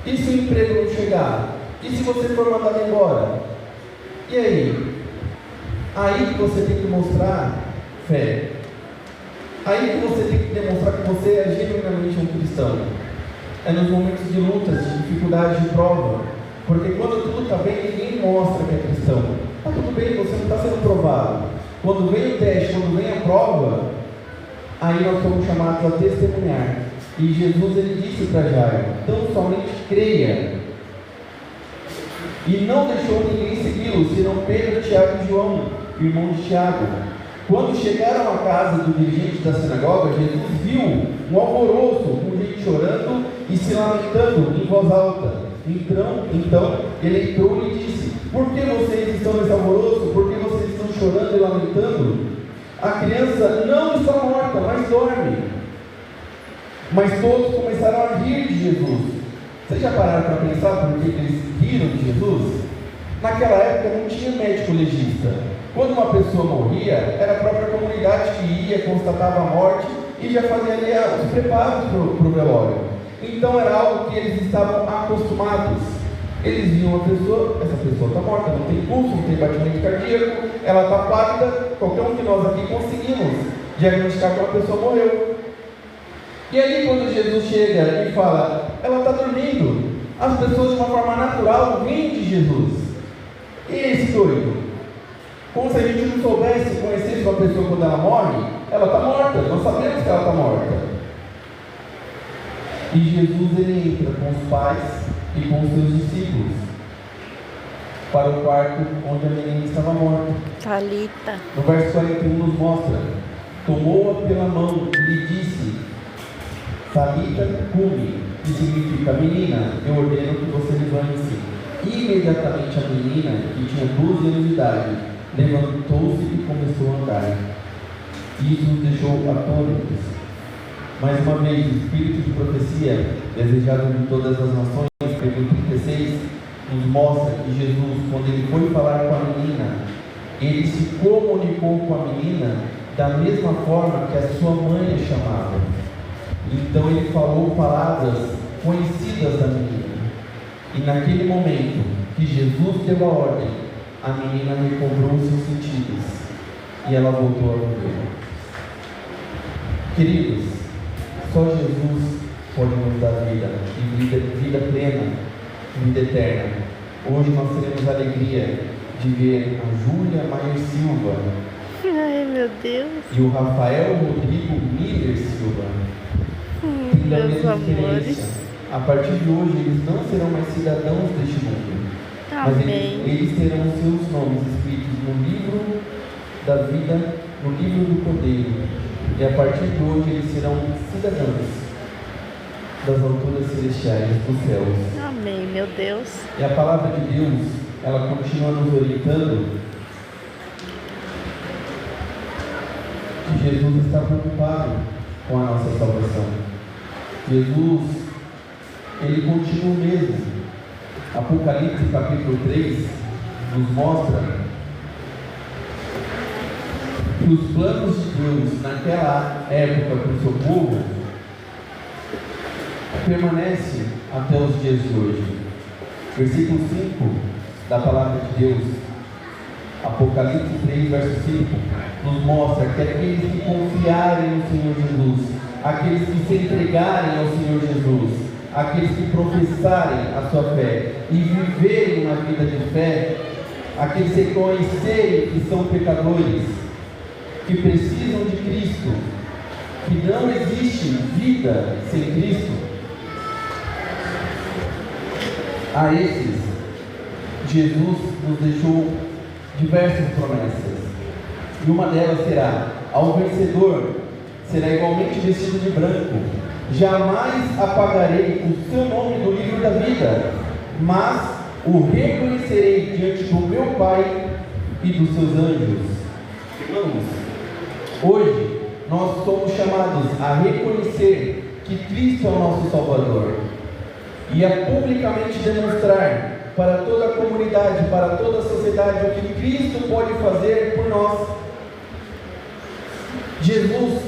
E se o emprego não chegar? E se você for mandado embora? E aí? Aí que você tem que mostrar fé. Aí que você tem que demonstrar que você é genuinamente um cristão. É nos momentos de lutas, de dificuldade, de prova. Porque quando tudo está bem, ninguém mostra que é cristão. Está tudo bem, você não está sendo provado. Quando vem o teste, quando vem a prova, aí nós somos chamados a testemunhar. E Jesus, ele disse para Jairo: tão somente creia. E não deixou ninguém segui-lo, senão Pedro, Tiago e João, irmão de Tiago. Quando chegaram à casa do dirigente da sinagoga, Jesus viu um alvoroço, com gente chorando e se lamentando em voz alta. Então ele entrou e disse: por que vocês estão nesse alvoroço? Por que vocês estão chorando e lamentando? A criança não está morta, mas dorme. Mas todos começaram a rir de Jesus. Vocês já pararam para pensar por que eles riram de Jesus? Naquela época não tinha médico legista. Quando uma pessoa morria, era a própria comunidade que ia, constatava a morte e já fazia ali os preparos para o velório. Então era algo que eles estavam acostumados. Eles viam a pessoa, essa pessoa está morta, não tem pulso, não tem batimento cardíaco, ela está pálida. Qualquer um de nós aqui conseguimos diagnosticar que uma pessoa morreu. E aí quando Jesus chega e fala: ela está dormindo, as pessoas de uma forma natural riem de Jesus. E esse doido? Como se a gente não soubesse, conhecesse uma pessoa quando ela morre, ela está morta, nós sabemos que ela está morta. E Jesus, ele entra com os pais e com os seus discípulos. para o quarto onde a menina estava morta. Talita. No verso 41 nos mostra: tomou-a pela mão e lhe disse, Talita cumi, que significa, menina, eu ordeno que você levante-se. Imediatamente a menina, que tinha 12 anos de idade, levantou-se e começou a andar. Isso nos deixou atônitos. Mais uma vez, o espírito de profecia, desejado de todas as nações, capítulo 36, nos mostra que Jesus, quando ele foi falar com a menina, ele se comunicou com a menina da mesma forma que a sua mãe a chamava. Então ele falou palavras conhecidas da menina. E naquele momento que Jesus deu a ordem, a menina recobrou os seus sentidos e ela voltou a viver. Queridos, só Jesus pode nos dar vida, e vida plena, vida eterna. Hoje nós teremos a alegria de ver a Júlia Maier Silva. Ai, meu Deus. E o Rafael Rodrigo Miller Silva. Tendo a mesma experiência. A partir de hoje, eles não serão mais cidadãos deste mundo. Mas eles terão seus nomes escritos no livro da vida, no livro do Cordeiro. E a partir de hoje, eles serão cidadãos das alturas celestiais dos céus. Amém, meu Deus. E a palavra de Deus, ela continua nos orientando que Jesus está preocupado com a nossa salvação. Jesus, ele continua o mesmo. Apocalipse capítulo 3 nos mostra que os planos de Deus naquela época para o seu povo permanecem até os dias de hoje. Versículo 5 da palavra de Deus, Apocalipse 3, verso 5, nos mostra que aqueles que confiarem no Senhor Jesus, aqueles que se entregarem ao Senhor Jesus, aqueles que professarem a sua fé e viverem uma vida de fé, aqueles que reconhecerem que são pecadores, que precisam de Cristo, que não existe vida sem Cristo, a esses, Jesus nos deixou diversas promessas. E uma delas será: ao vencedor será igualmente vestido de branco. Jamais apagarei o seu nome do livro da vida, mas o reconhecerei diante do meu Pai e dos seus anjos. Irmãos, hoje nós somos chamados a reconhecer que Cristo é o nosso Salvador e a publicamente demonstrar para toda a comunidade, para toda a sociedade, o que Cristo pode fazer por nós. Jesus,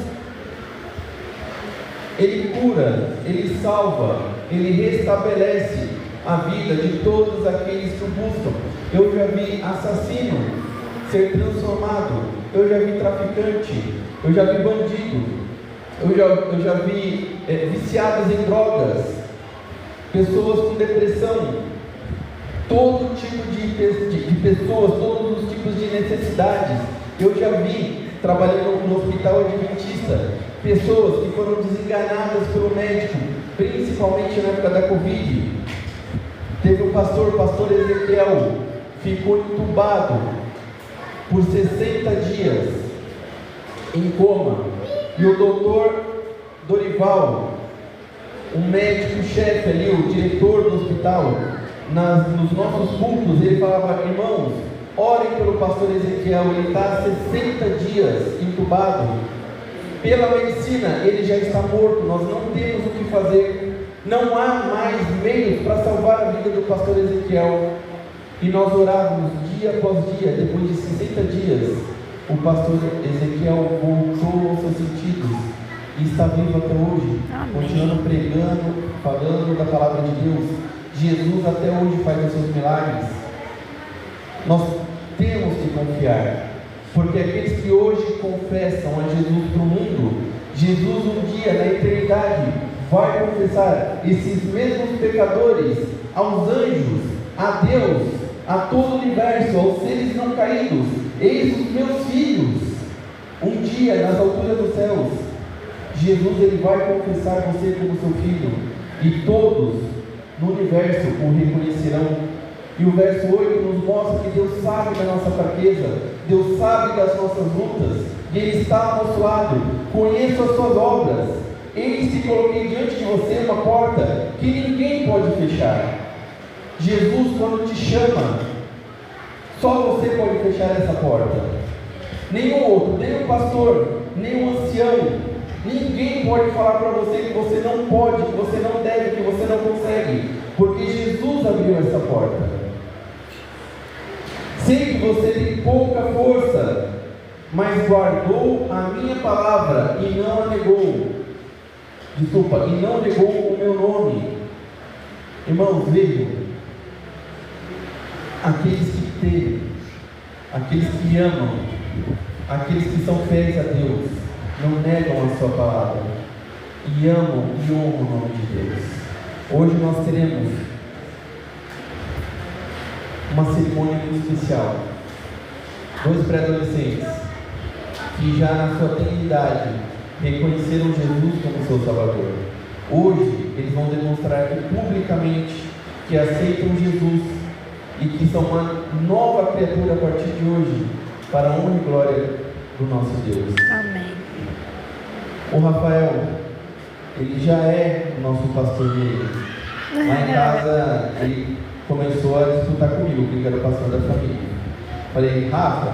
Ele cura, Ele salva, Ele restabelece a vida de todos aqueles que o buscam. Eu já vi assassino ser transformado, eu já vi traficante, eu já vi bandido, eu já vi viciados em drogas, pessoas com depressão, todo tipo de pessoas, todos os tipos de necessidades. Eu já vi, trabalhando no hospital adventista, pessoas que foram desenganadas pelo médico, principalmente na época da Covid. Teve o pastor Ezequiel, ficou entubado por 60 dias, em coma, e o doutor Dorival, o médico-chefe ali, o diretor do hospital, nos nossos cultos, ele falava: irmãos, orem pelo pastor Ezequiel, ele está há 60 dias entubado, pela medicina ele já está morto, nós não temos o que fazer, não há mais meios para salvar a vida do pastor Ezequiel. E nós orávamos dia após dia. Depois de 60 dias, o pastor Ezequiel voltou aos seus sentidos e está vivo até hoje. Amém. Continuando pregando, falando da palavra de Deus. Jesus até hoje faz os seus milagres. Nós temos que confiar, porque aqueles que hoje confessam a Jesus para o mundo, Jesus um dia na eternidade vai confessar esses mesmos pecadores aos anjos, a Deus, a todo o universo, aos seres não caídos: eis os meus filhos. Um dia, nas alturas dos céus, Jesus ele vai confessar você como seu filho, e todos no universo o reconhecerão E o verso 8 nos mostra que Deus sabe da nossa fraqueza, Deus sabe das nossas lutas, e Ele está ao nosso lado. Conheço as suas obras, eis que coloquei diante de você uma porta que ninguém pode fechar. Jesus, quando te chama, só você pode fechar essa porta. Nenhum outro, nem o pastor, nem o ancião, ninguém pode falar para você que você não pode, que você não deve, que você não consegue, porque Jesus abriu essa porta. Sei que você tem pouca força, mas guardou a minha palavra e não a negou. Desculpa, e não negou o meu nome. Irmãos, vejam, aqueles que temem, aqueles que amam, aqueles que são fiéis a Deus, não negam a sua palavra, e amam e honram o nome de Deus. Hoje nós teremos uma cerimônia muito especial. 2 pré-adolescentes que já na sua tenridade reconheceram Jesus como seu Salvador. Hoje eles vão demonstrar publicamente que aceitam Jesus e que são uma nova criatura a partir de hoje, para a honra e glória do nosso Deus. Amém. O Rafael, ele já é o nosso pastor dele. Lá em casa, ele começou a disputar comigo, que era o pastor da família. Falei, Rafa,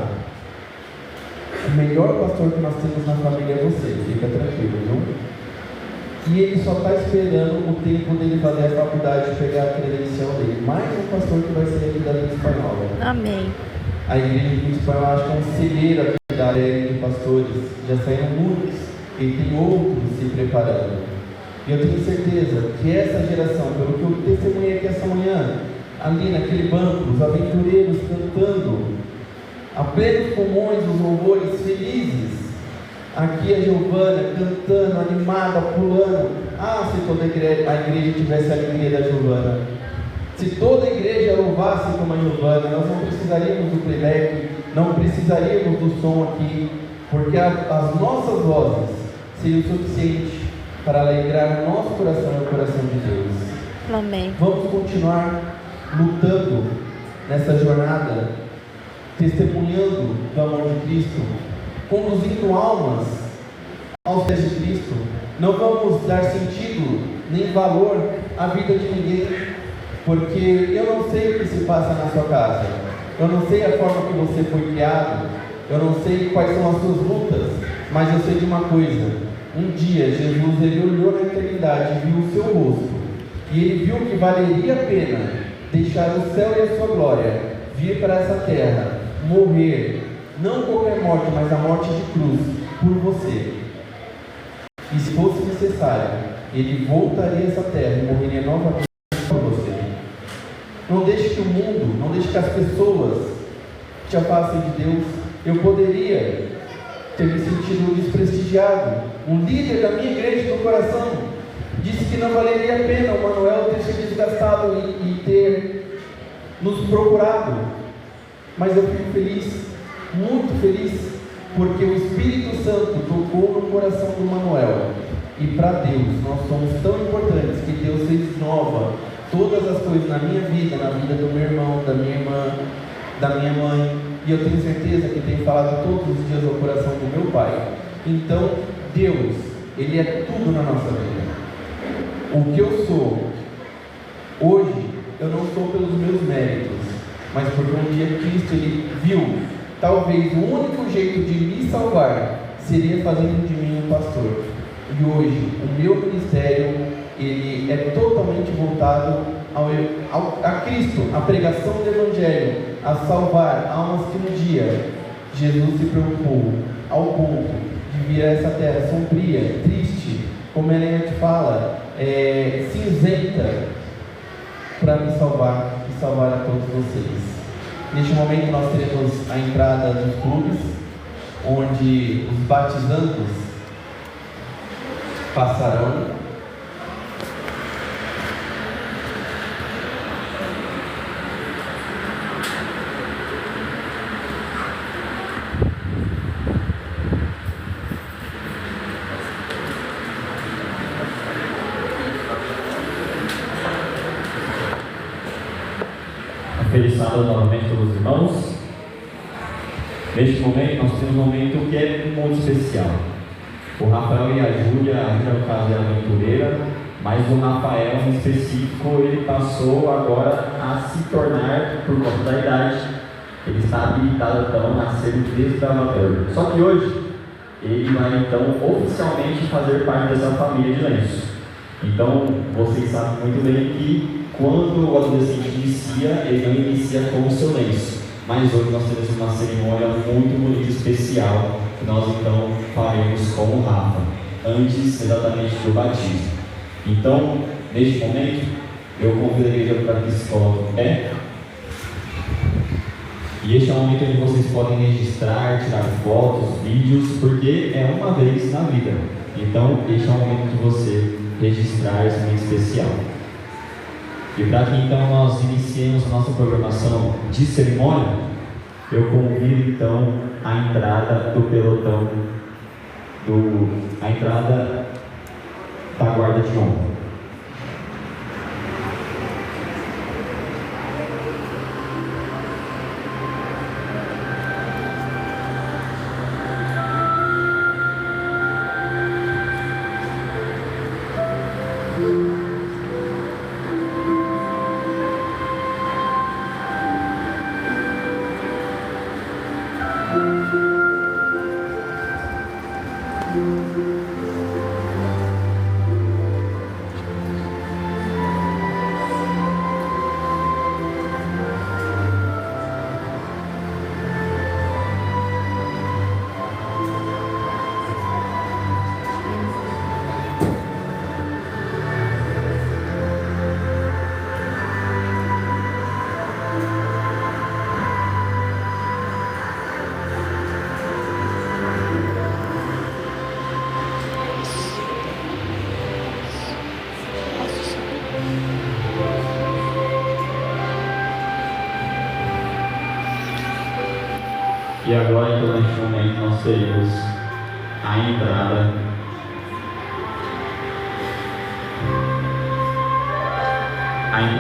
o melhor pastor que nós temos na família é você, fica tranquilo, viu? E ele só está esperando o tempo dele fazer a faculdade e pegar a credencial dele. Mais um pastor que vai ser aqui da Língua Espanhola. Amém. A igreja de Língua Espanhola acho que é um celeiro aqui da área de pastores. Já saíram muitos e tem outros se preparando. E eu tenho certeza que essa geração, pelo que eu testemunhei aqui essa manhã, ali naquele banco, os aventureiros cantando, a plenos pulmões, os louvores felizes. Aqui a Giovana cantando, animada, pulando. Ah, se toda a igreja tivesse a alegria da Giovana. Se toda a igreja louvasse como a Giovana, nós não precisaríamos do playback, não precisaríamos do som aqui, porque as nossas vozes seriam o suficiente para alegrar o nosso coração e o coração de Deus. Amém. Vamos continuar lutando nessa jornada, testemunhando do amor de Cristo, conduzindo almas aos pés de Cristo. Não vamos dar sentido nem valor à vida de ninguém, porque eu não sei o que se passa na sua casa, eu não sei a forma que você foi criado, eu não sei quais são as suas lutas, mas eu sei de uma coisa: um dia Jesus, ele olhou na eternidade e viu o seu rosto, e ele viu que valeria a pena deixar o céu e a sua glória, vir para essa terra, morrer, não qualquer morte, mas a morte de cruz, por você. E se fosse necessário, ele voltaria a essa terra e morreria novamente por você. Não deixe que o mundo, não deixe que as pessoas te afastem de Deus. Eu poderia ter me sentido desprestigiado. Um líder da minha igreja do coração disse que não valeria a pena o Manuel ter se desgastado e ter nos procurado. Mas eu fico feliz, muito feliz, porque o Espírito Santo tocou no coração do Manuel. E para Deus, nós somos tão importantes que Deus fez nova todas as coisas na minha vida, na vida do meu irmão, da minha irmã, da minha mãe. E eu tenho certeza que tem falado todos os dias ao coração do meu pai. Então, Deus, Ele é tudo na nossa vida. O que eu sou hoje, eu não sou pelos meus méritos, mas porque um dia Cristo, Ele viu, talvez o único jeito de me salvar seria fazendo de mim um pastor. E hoje, o meu ministério, ele é totalmente voltado a Cristo, a pregação do Evangelho, a salvar almas que um dia Jesus se preocupou, ao ponto de vir a essa terra sombria, triste, como a Helena te fala, cinzenta, para me salvar e salvar a todos vocês. Neste momento nós teremos a entrada dos clubes, onde os batizandos passarão. abençoado novamente pelos irmãos. Neste momento, nós temos um momento que é muito especial. O Rafael e a Júlia, no caso é aventureira, mas o Rafael em específico, ele passou agora a se tornar, por conta da idade, ele está habilitado então a ser desbravador. Só que hoje, ele vai então oficialmente fazer parte dessa família de Lenço. Então, vocês sabem muito bem que quando o adolescente inicia, ele não inicia com o seu lenço. Mas hoje nós temos uma cerimônia muito bonita e especial que nós então faremos com o Rafa, antes exatamente do batismo. Então, neste momento, eu convido a igreja para que se coloque em pé. E este é o momento onde vocês podem registrar, tirar fotos, vídeos, porque é uma vez na vida. Então, este é o momento de você registrar esse momento especial. E para que então nós iniciemos a nossa programação de cerimônia, eu convido então a entrada do pelotão, a entrada da guarda de honra. E agora, então, neste momento, nós teremos a entrada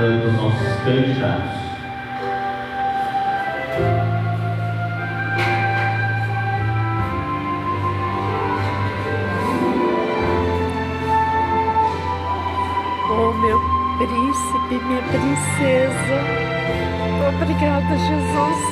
dos nossos candidatos. Oh, meu príncipe, minha princesa, obrigada, Jesus.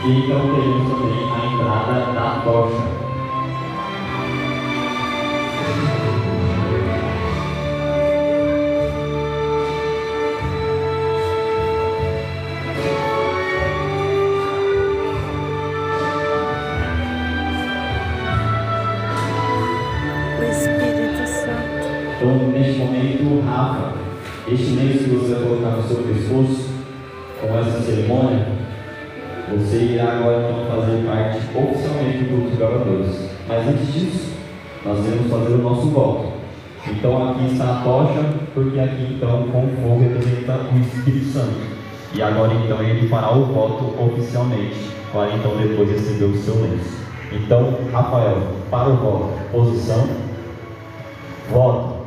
E então teremos também a entrada da tocha. O Espírito Santo. Então, neste momento, Rafa, este lenço que você vai colocar no seu pescoço, com essa cerimônia, você irá agora então fazer parte oficialmente do grupo de gravadores. Mas antes disso, nós iremos fazer o nosso voto. Então aqui está a tocha, porque aqui então com fogo representa o Espírito Santo. E agora então ele fará o voto oficialmente, para então depois receber o seu lenço. Então, Rafael, para o voto, posição, voto.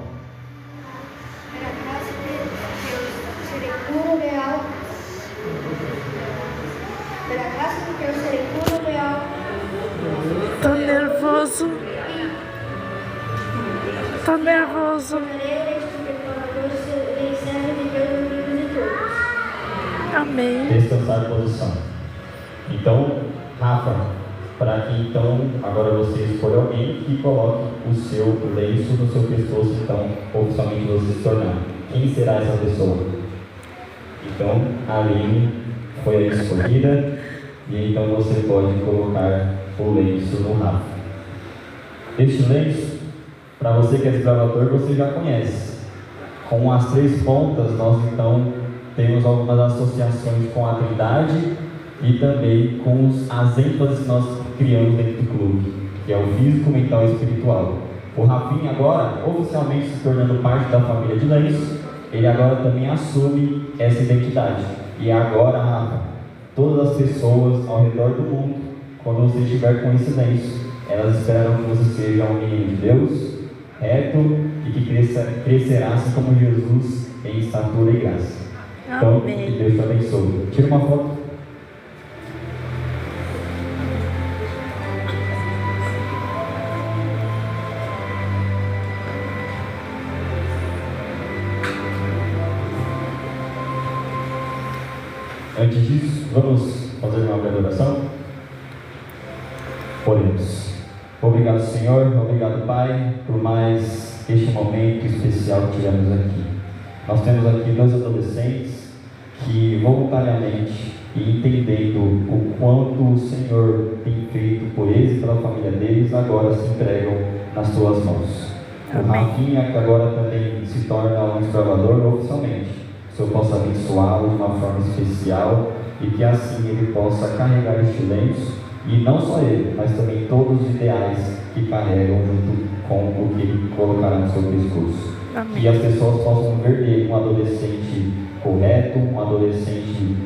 Tô nervoso. Amém. Descansar em posição. Então, Rafa, para que então agora você escolha alguém que coloque o seu lenço no seu pescoço, então oficialmente você se tornar. Quem será essa pessoa? Então, a Aline foi a escolhida e então você pode colocar o lenço no Rafa. Este lenço, para você que é desbravador, você já conhece. Com as 3 pontas, nós então temos algumas associações com a Trindade e também com as ênfases que nós criamos dentro do clube, que é o físico, mental e espiritual. O Rafinha agora, oficialmente se tornando parte da família de Lenço, ele agora também assume essa identidade. E agora, Rafa, todas as pessoas ao redor do mundo, quando você estiver com esse lenço, elas esperarão que você seja um menino de Deus, reto e que crescerá assim como Jesus em estatura e graça. Então, Amém. que Deus te abençoe. Tira uma foto. Antes disso, vamos fazer uma breve oração? Oremos. Obrigado, Senhor, obrigado, Pai, por mais este momento especial que tivemos aqui. Nós temos aqui 2 adolescentes que voluntariamente e entendendo o quanto o Senhor tem feito por eles e pela família deles, agora se entregam nas Tuas mãos. O Rafinha, que agora também se torna um desbravador oficialmente. Que o Senhor possa abençoá-lo de uma forma especial e que assim ele possa carregar este lenço, e não só ele, mas também todos os ideais que carregam junto com o que ele colocará no seu pescoço. Amém. Que as pessoas possam ver nele um adolescente correto, um adolescente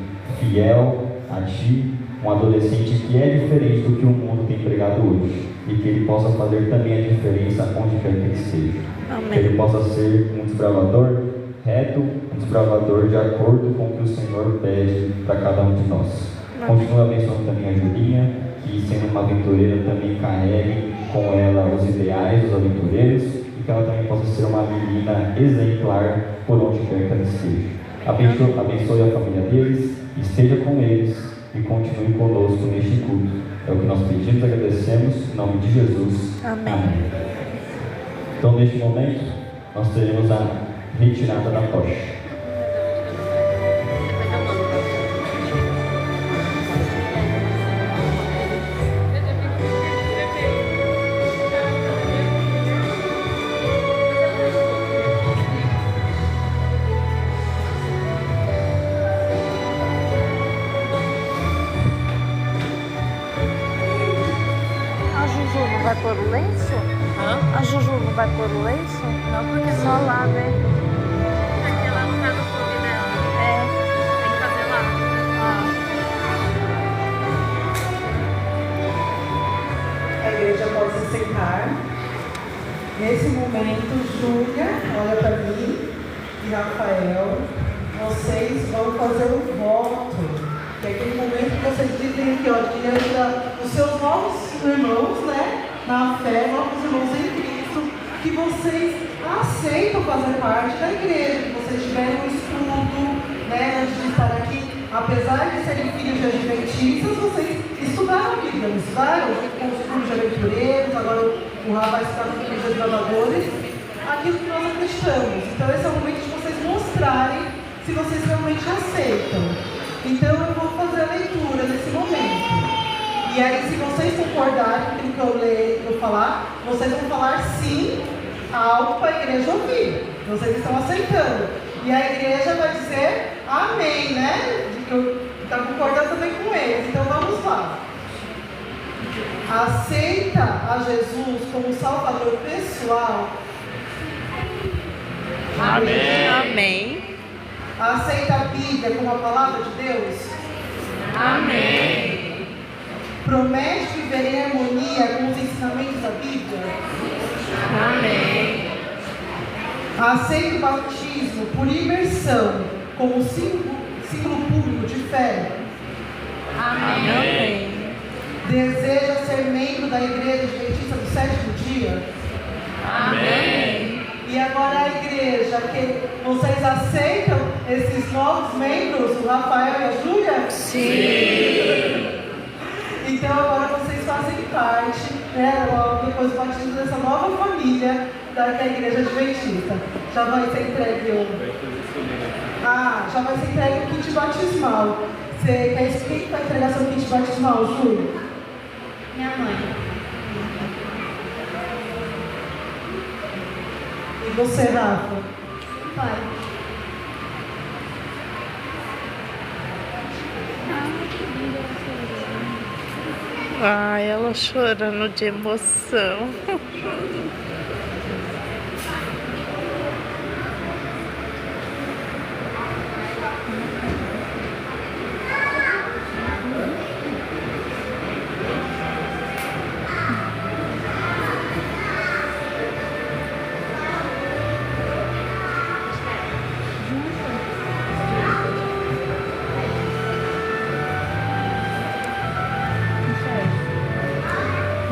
fiel a Ti, um adolescente que é diferente do que o mundo tem pregado hoje, e que ele possa fazer também a diferença onde quer que ele esteja. Amém. Que ele possa ser um desbravador reto, um desbravador de acordo com o que o Senhor pede para cada um de nós. Continua abençoando também a Julinha, que sendo uma aventureira também carregue com ela os ideais dos aventureiros, e que ela também possa ser uma menina exemplar por onde quer que ela esteja. Abençoe a família deles, esteja com eles e continue conosco neste culto. É o que nós pedimos e agradecemos, em nome de Jesus. Amém. Então, neste momento, nós teremos a retirada da tocha. A Juju não vai pôr o lenço? A Juju não vai pôr o lenço? Não, porque só lá, né? Porque ela não tá no clube dela. É. Tem que fazer lá. A igreja pode se sentar. Nesse momento, Júlia, olha para mim, e Rafael, vocês vão fazer um voto. Que é aquele momento que vocês dizem aqui, ó, diante dos seus novos irmãos, né? Na fé, novos irmãos em Cristo, que vocês aceitam fazer parte da igreja, que vocês tiverem um estudo, né? Antes de estar aqui, apesar de serem filhos de adventistas, vocês estudaram a Bíblia, não estudaram? Com os filhos de aventureiros, agora o Rafa vai estar com os filhos de adoradores, aquilo que nós acreditamos. Então esse é o momento de vocês mostrarem se vocês realmente aceitam. Então eu vou fazer a leitura nesse momento. E aí, se vocês concordarem com aquilo que eu ler, eu falar, vocês vão falar sim alto para a igreja ouvir. Vocês estão aceitando. E a igreja vai dizer amém, né? De que eu estou concordando também com eles. Então vamos lá. Aceita a Jesus como Salvador pessoal? Amém. Amém. Aceita a Bíblia como a palavra de Deus? Amém. Promete viver em harmonia com os ensinamentos da Bíblia? Amém. Aceita o batismo por imersão como símbolo público de fé? Amém. Deseja ser membro da Igreja Adventista do Sétimo Dia? Amém. E agora a igreja, que vocês aceitam esses novos membros, o Rafael e a Júlia? Sim. Então agora vocês fazem parte, né, logo depois do batismo, dessa nova família da Igreja Adventista. Já vai ser entregue já vai ser entregue o kit batismal. Quem vai entregar seu kit batismal, Júlia? Minha mãe. E você, Rafa? Pai. Ai, ela chorando de emoção.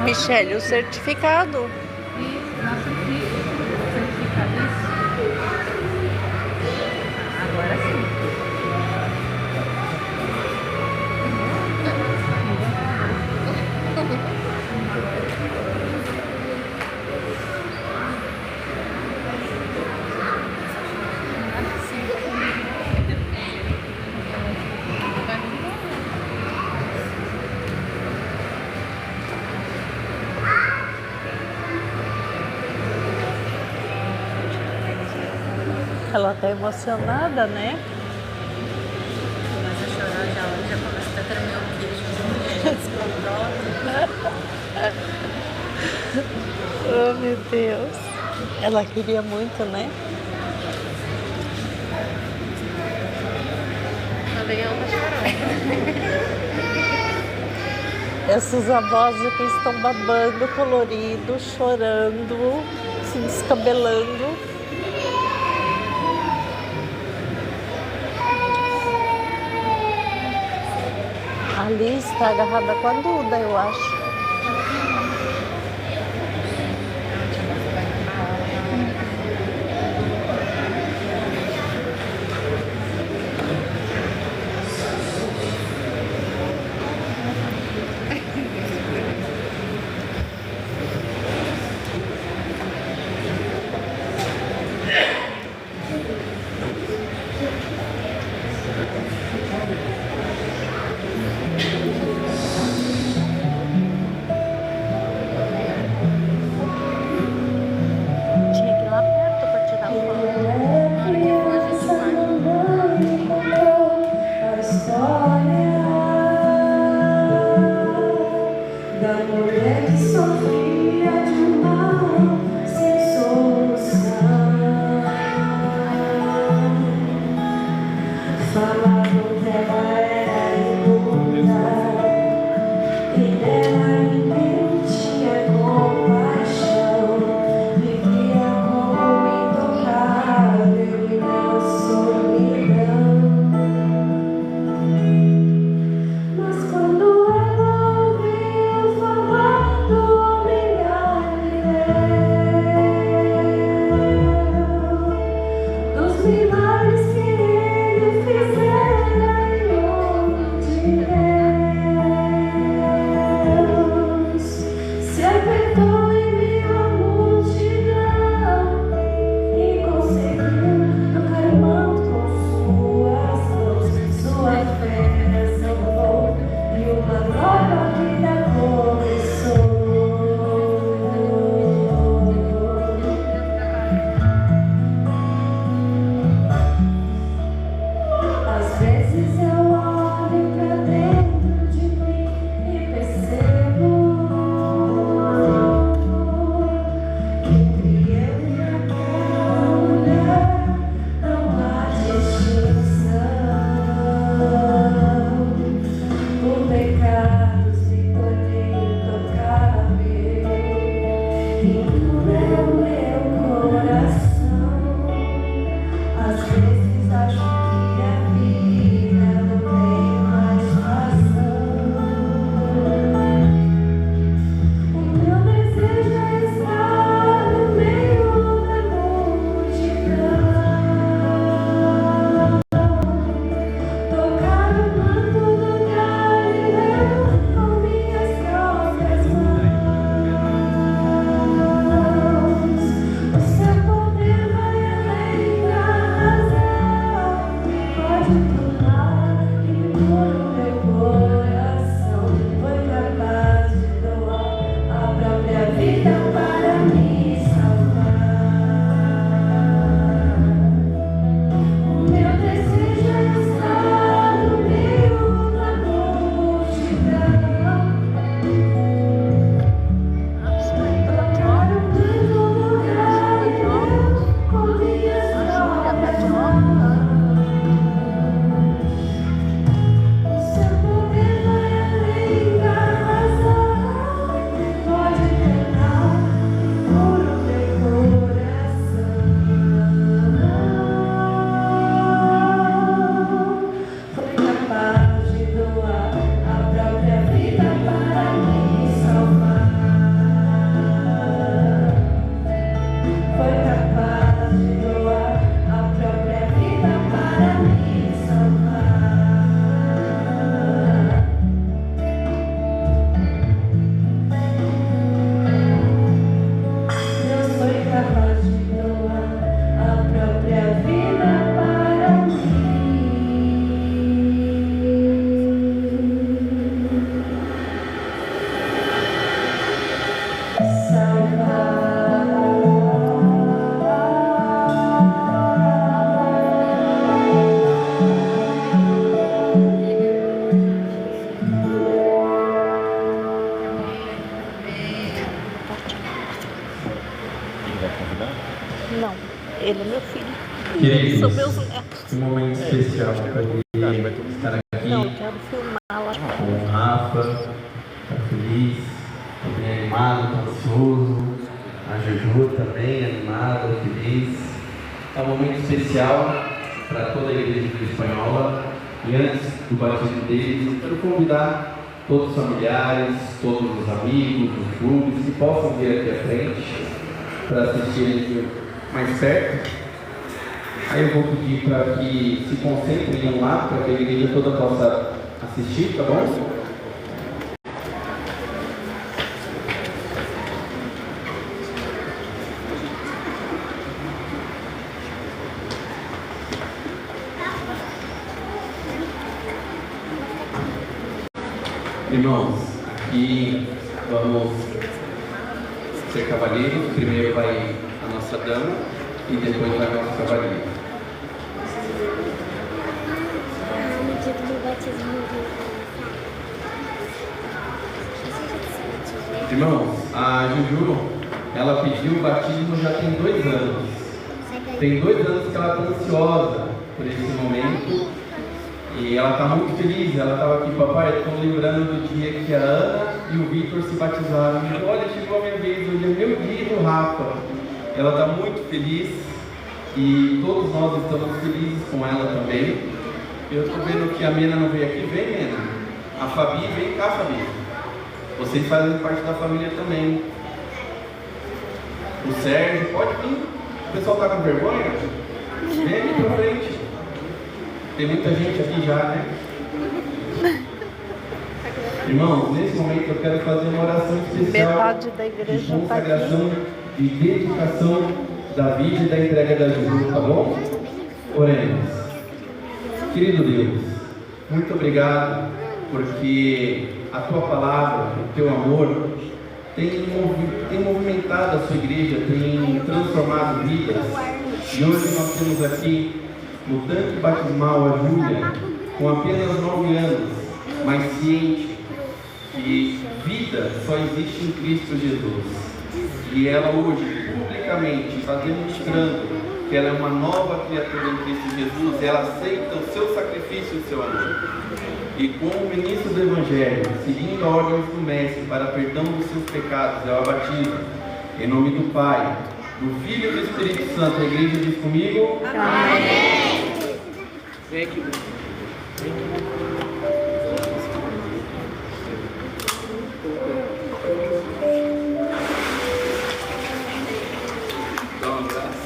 Michele, o certificado. E nosso filho, certificado isso. Agora sim. Ela tá emocionada, né? Começa a chorar já começa a tremer o queijo. Oh, meu Deus. Ela queria muito, né? Também ela tá chorando. Essas avós aqui estão babando, colorido, chorando, se descabelando. Ali está agarrada com a Duda, eu acho. Queridos, São meus netos. um momento especial para ele estar aqui Não, quero filmar lá. com o Rafa, tá feliz, também animado, tá ansioso, a Juju também animada, feliz. É um momento especial para toda a Igreja Espanhola e antes do batismo deles, eu quero convidar todos os familiares, todos os amigos, os clubes que possam vir aqui à frente para assistirem mais perto. Aí eu vou pedir para que se concentrem em um lado, para que a igreja toda possa assistir, tá bom? Irmãos, aqui vamos ser cavalheiros. Primeiro vai a nossa dama e depois vai o nosso cavaleiro. No dia do meu batismo, Irmãos, a Juju, ela pediu o batismo já tem 2 anos. Tem 2 anos que ela está ansiosa por esse momento. E ela está muito feliz. Ela estava aqui, papai, estou lembrando do dia que a Ana e o Vitor se batizaram. E olha, chegou a minha vez, hoje é meu dia e do Rafa. Ela está muito feliz e todos nós estamos felizes com ela também. Eu estou vendo que a Mena não veio aqui. Vem, Mena. A Fabi, vem cá, Fabi. Vocês fazem parte da família também. O Sérgio, pode vir. O pessoal está com vergonha? Vem aqui pra frente. Tem muita gente aqui já, né? Irmãos, nesse momento eu quero fazer uma oração especial Metade da igreja de consagração, de dedicação da vida e da entrega da Juju, tá bom? Oremos. Querido Deus, muito obrigado porque a Tua palavra, o Teu amor tem movimentado a Sua igreja, tem transformado vidas. E hoje nós temos aqui no tanque batismal a Júlia, com apenas 9 anos, mas ciente que vida só existe em Cristo Jesus. E ela hoje, publicamente, está demonstrando que ela é uma nova criatura em Cristo Jesus. Ela aceita o seu sacrifício e o seu amor. E como ministro do Evangelho, seguindo a ordens do Mestre para perdão dos seus pecados, ela batiza. Em nome do Pai, do Filho e do Espírito Santo, a igreja diz comigo. Amém. Vem aqui. Dá um abraço.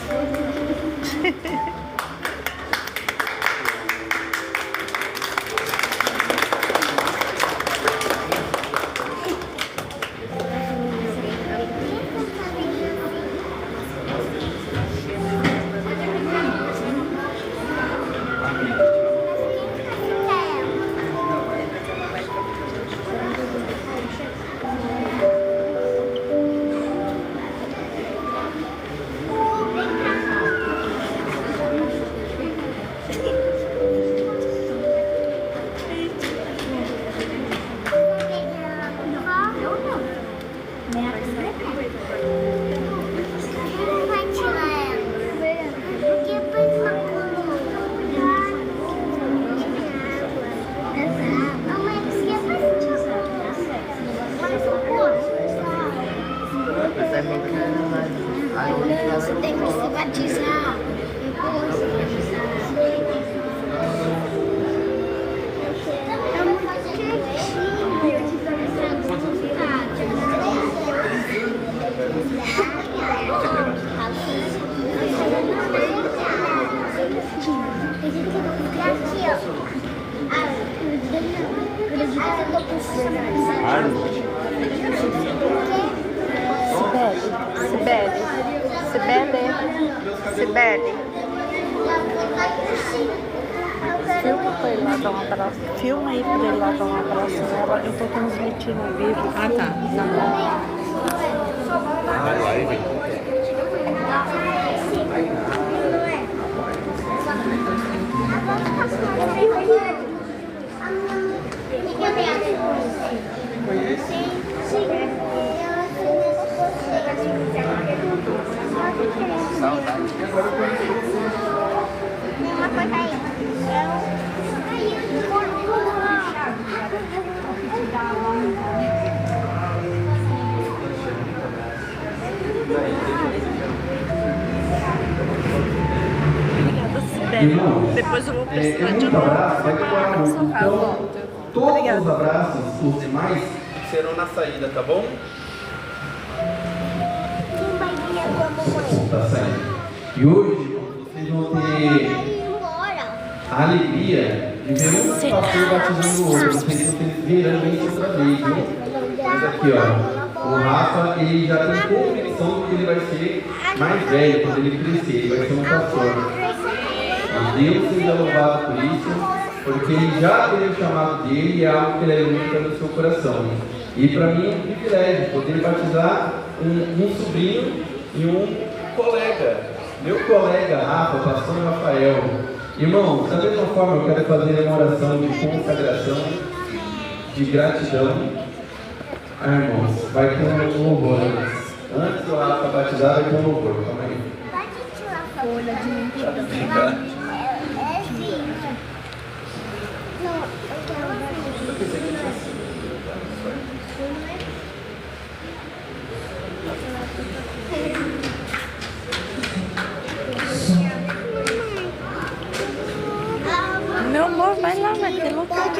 Você tem que se batizar. É muito Sibeli. Filma pra ele lá dar um abraço. Filma aí pra ele lá dar um abraço nela. Eu tô transmitindo o vídeo. Ah, tá. Vai lá e vem. vai cair. Irmãos, Depois eu vou é precisar de muito novo. abraço, vai demorar muito. Então, todos Obrigada. os abraços, os demais, serão na saída, tá bom? Quem vai vir é a mamãe? Tá saindo. E hoje, vocês vão ter Vai embora. a alegria de ver um pastor batizando o outro. Vocês estão verão isso outra vez, viu? Mas aqui, ó, o Rafa, ele já tem convicção de que ele vai ser mais velho quando ele crescer, ele vai ser um pastor. E Deus seja louvado por isso, porque ele já tem o chamado dele e é algo que ele alimenta no seu coração. E para mim é um privilégio poder batizar um sobrinho e um colega, meu colega Rafa, pastor Rafael. Irmãos, da mesma forma eu quero fazer uma oração de consagração, de gratidão. Irmãos, vai ter um louvor antes. Antes do Rafa batizar, vai ter um louvor. Calma aí. Pode tirar a folha de mentira. É sim. Não, eu quero Meu amor, vai lá, vai ter lugar.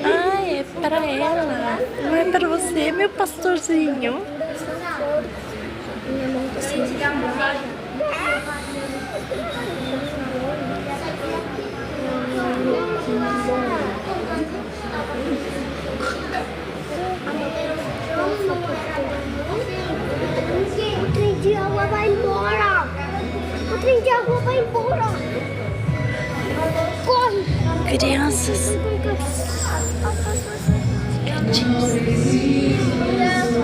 Ai, é pra ela. Não é pra você, meu pastorzinho. O trem de água vai embora. O trem de água vai embora. Corre. Crianças.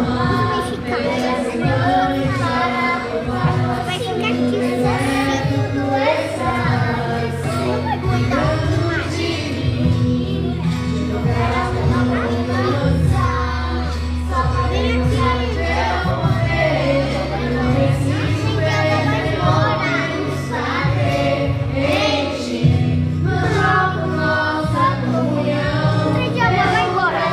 Vai ficar aqui nossa comunhão. O trem de água vai embora.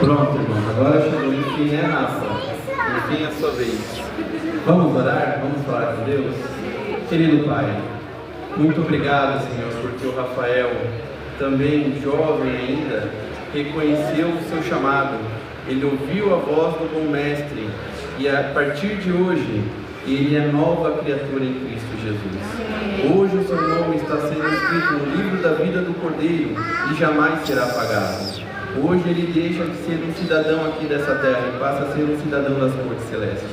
Pronto, irmão. Agora chegou, enfim, né, Rafa? Enfim, é a sua vez. Vamos orar? Vamos falar com Deus? Querido Pai, muito obrigado, Senhor, porque o Rafael, também jovem ainda, reconheceu o seu chamado. Ele ouviu a voz do bom mestre e a partir de hoje ele é nova criatura em Cristo Jesus. Hoje o seu nome está sendo escrito no livro da vida do Cordeiro e jamais será apagado. Hoje ele deixa de ser um cidadão aqui dessa terra e passa a ser um cidadão das cortes celestes.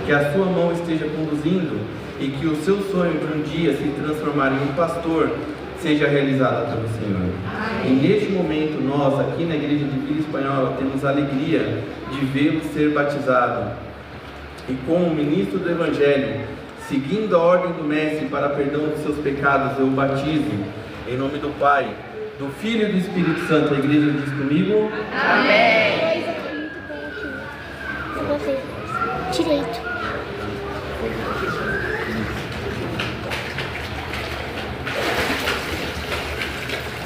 Que a sua mão esteja conduzindo e que o seu sonho de um dia se transformar em um pastor seja realizado pelo Senhor. E neste momento nós aqui na igreja de Vila Espanhola temos a alegria de vê-lo ser batizado. E como ministro do Evangelho, seguindo a ordem do Mestre para perdão dos seus pecados, eu o batizo em nome do Pai, do Filho e do Espírito Santo. A igreja diz comigo: Amém. Direito.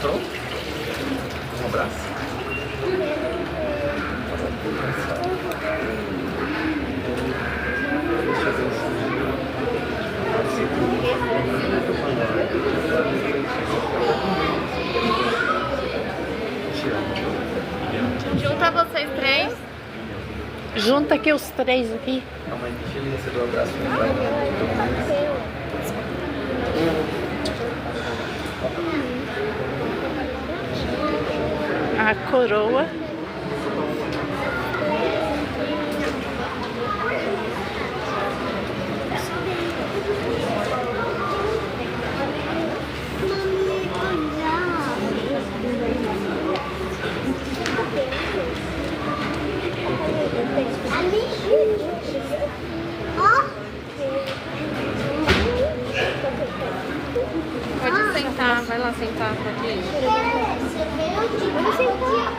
Pronto? Um abraço. Junta vocês três. Junta aqui os três aqui. Calma aí, deixa ele receber o abraço. A coroa. Pode sentar, vai lá sentar pra aqui. Vamos sentar.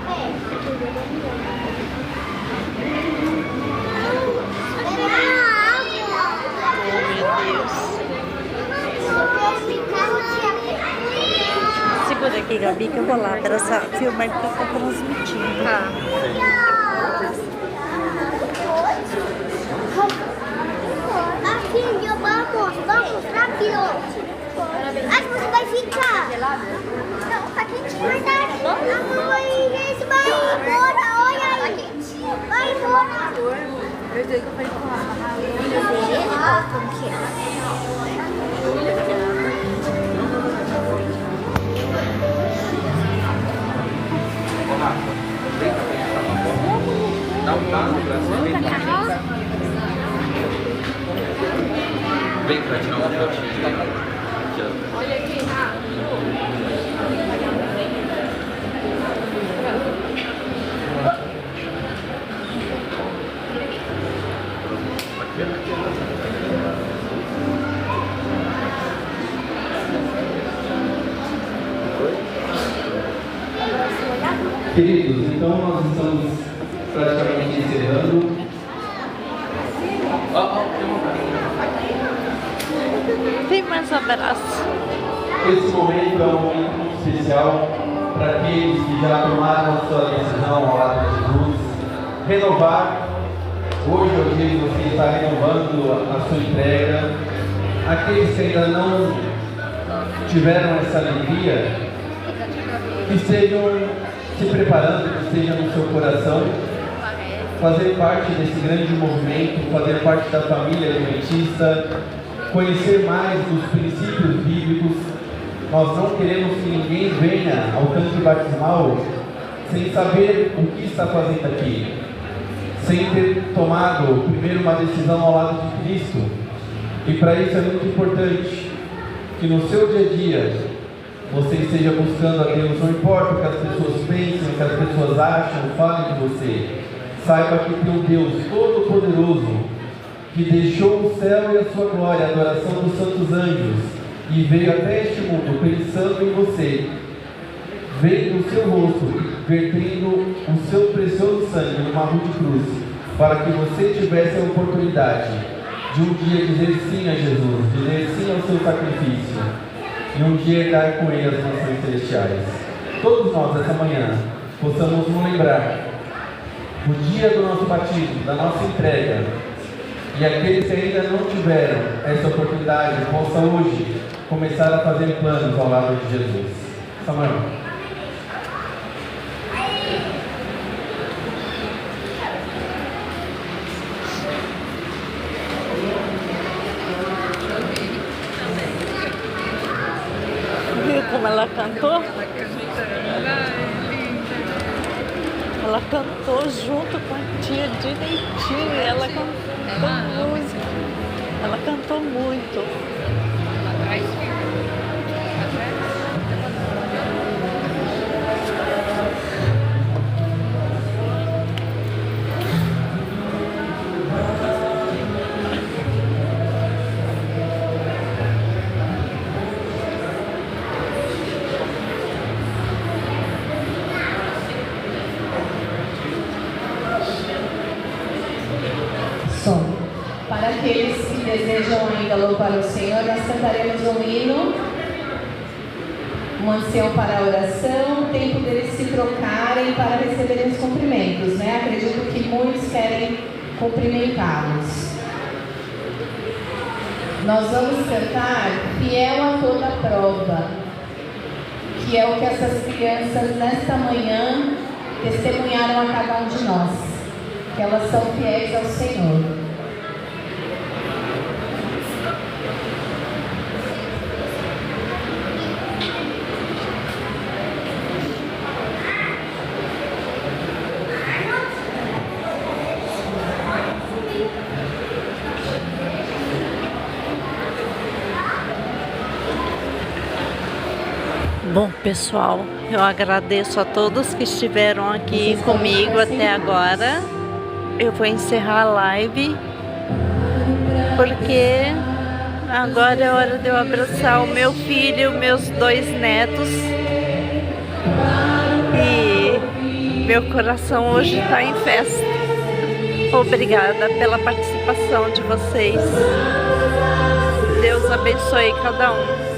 Segura aqui, Gabi, que eu vou lá para essa filmar que tá transmitindo. Tá. Assim, vamos, rápido. Acho que você vai ficar. Não, tá quentinho. Verdade. A mamãe vai embora, olha aí. Vai embora. Eu sei que eu vou falar. Dá um passo pra cima. Vem pra tirar uma fotinha. Olha aqui, Queridos, então nós estamos praticamente encerrando. Tem mais um abraço. Esse momento é um momento muito especial para aqueles que já tomaram a sua decisão ao lado de Jesus. Renovar. Hoje é o dia que você está renovando a sua entrega. Aqueles que ainda não tiveram essa alegria, que estejam se preparando, que esteja no seu coração, fazer parte desse grande movimento, fazer parte da família adventista, conhecer mais dos princípios bíblicos. Nós não queremos que ninguém venha ao tanque batismal sem saber o que está fazendo aqui, sem ter tomado primeiro uma decisão ao lado de Cristo. E para isso é muito importante que no seu dia a dia você esteja buscando a Deus. Não importa o que as pessoas pensam, o que as pessoas acham, falem de você. Saiba que tem um Deus Todo-Poderoso que deixou o céu e a sua glória, a adoração dos santos anjos, e veio até este mundo pensando em você, vendo o seu rosto, vertendo o seu precioso sangue numa cruz de cruz, para que você tivesse a oportunidade de um dia dizer sim a Jesus, dizer sim ao seu sacrifício, e um dia herdar com ele as nações celestiais. Todos nós, essa manhã, possamos nos lembrar o dia do nosso batismo, da nossa entrega, e aqueles que ainda não tiveram essa oportunidade, possam hoje começar a fazer planos ao lado de Jesus. Samuel. Viu como ela cantou? Ela cantou junto com a tia direitinho. Ela cantou muito. Ela cantou muito. Som. Para aqueles que desejam ainda louvar o Senhor, nós cantaremos um hino, uma ancião para a oração, o tempo deles se trocarem para receberem os cumprimentos, né? Acredito que muitos querem cumprimentá-los. Nós vamos cantar Fiel a toda prova, que é o que essas crianças nesta manhã testemunharam a cada um de nós, que elas são fiéis ao Senhor. Bom, pessoal, eu agradeço a todos que estiveram aqui comigo até agora. Eu vou encerrar a live porque agora é hora de eu abraçar o meu filho e meus 2 netos. E meu coração hoje está em festa. Obrigada pela participação de vocês. Deus abençoe cada um.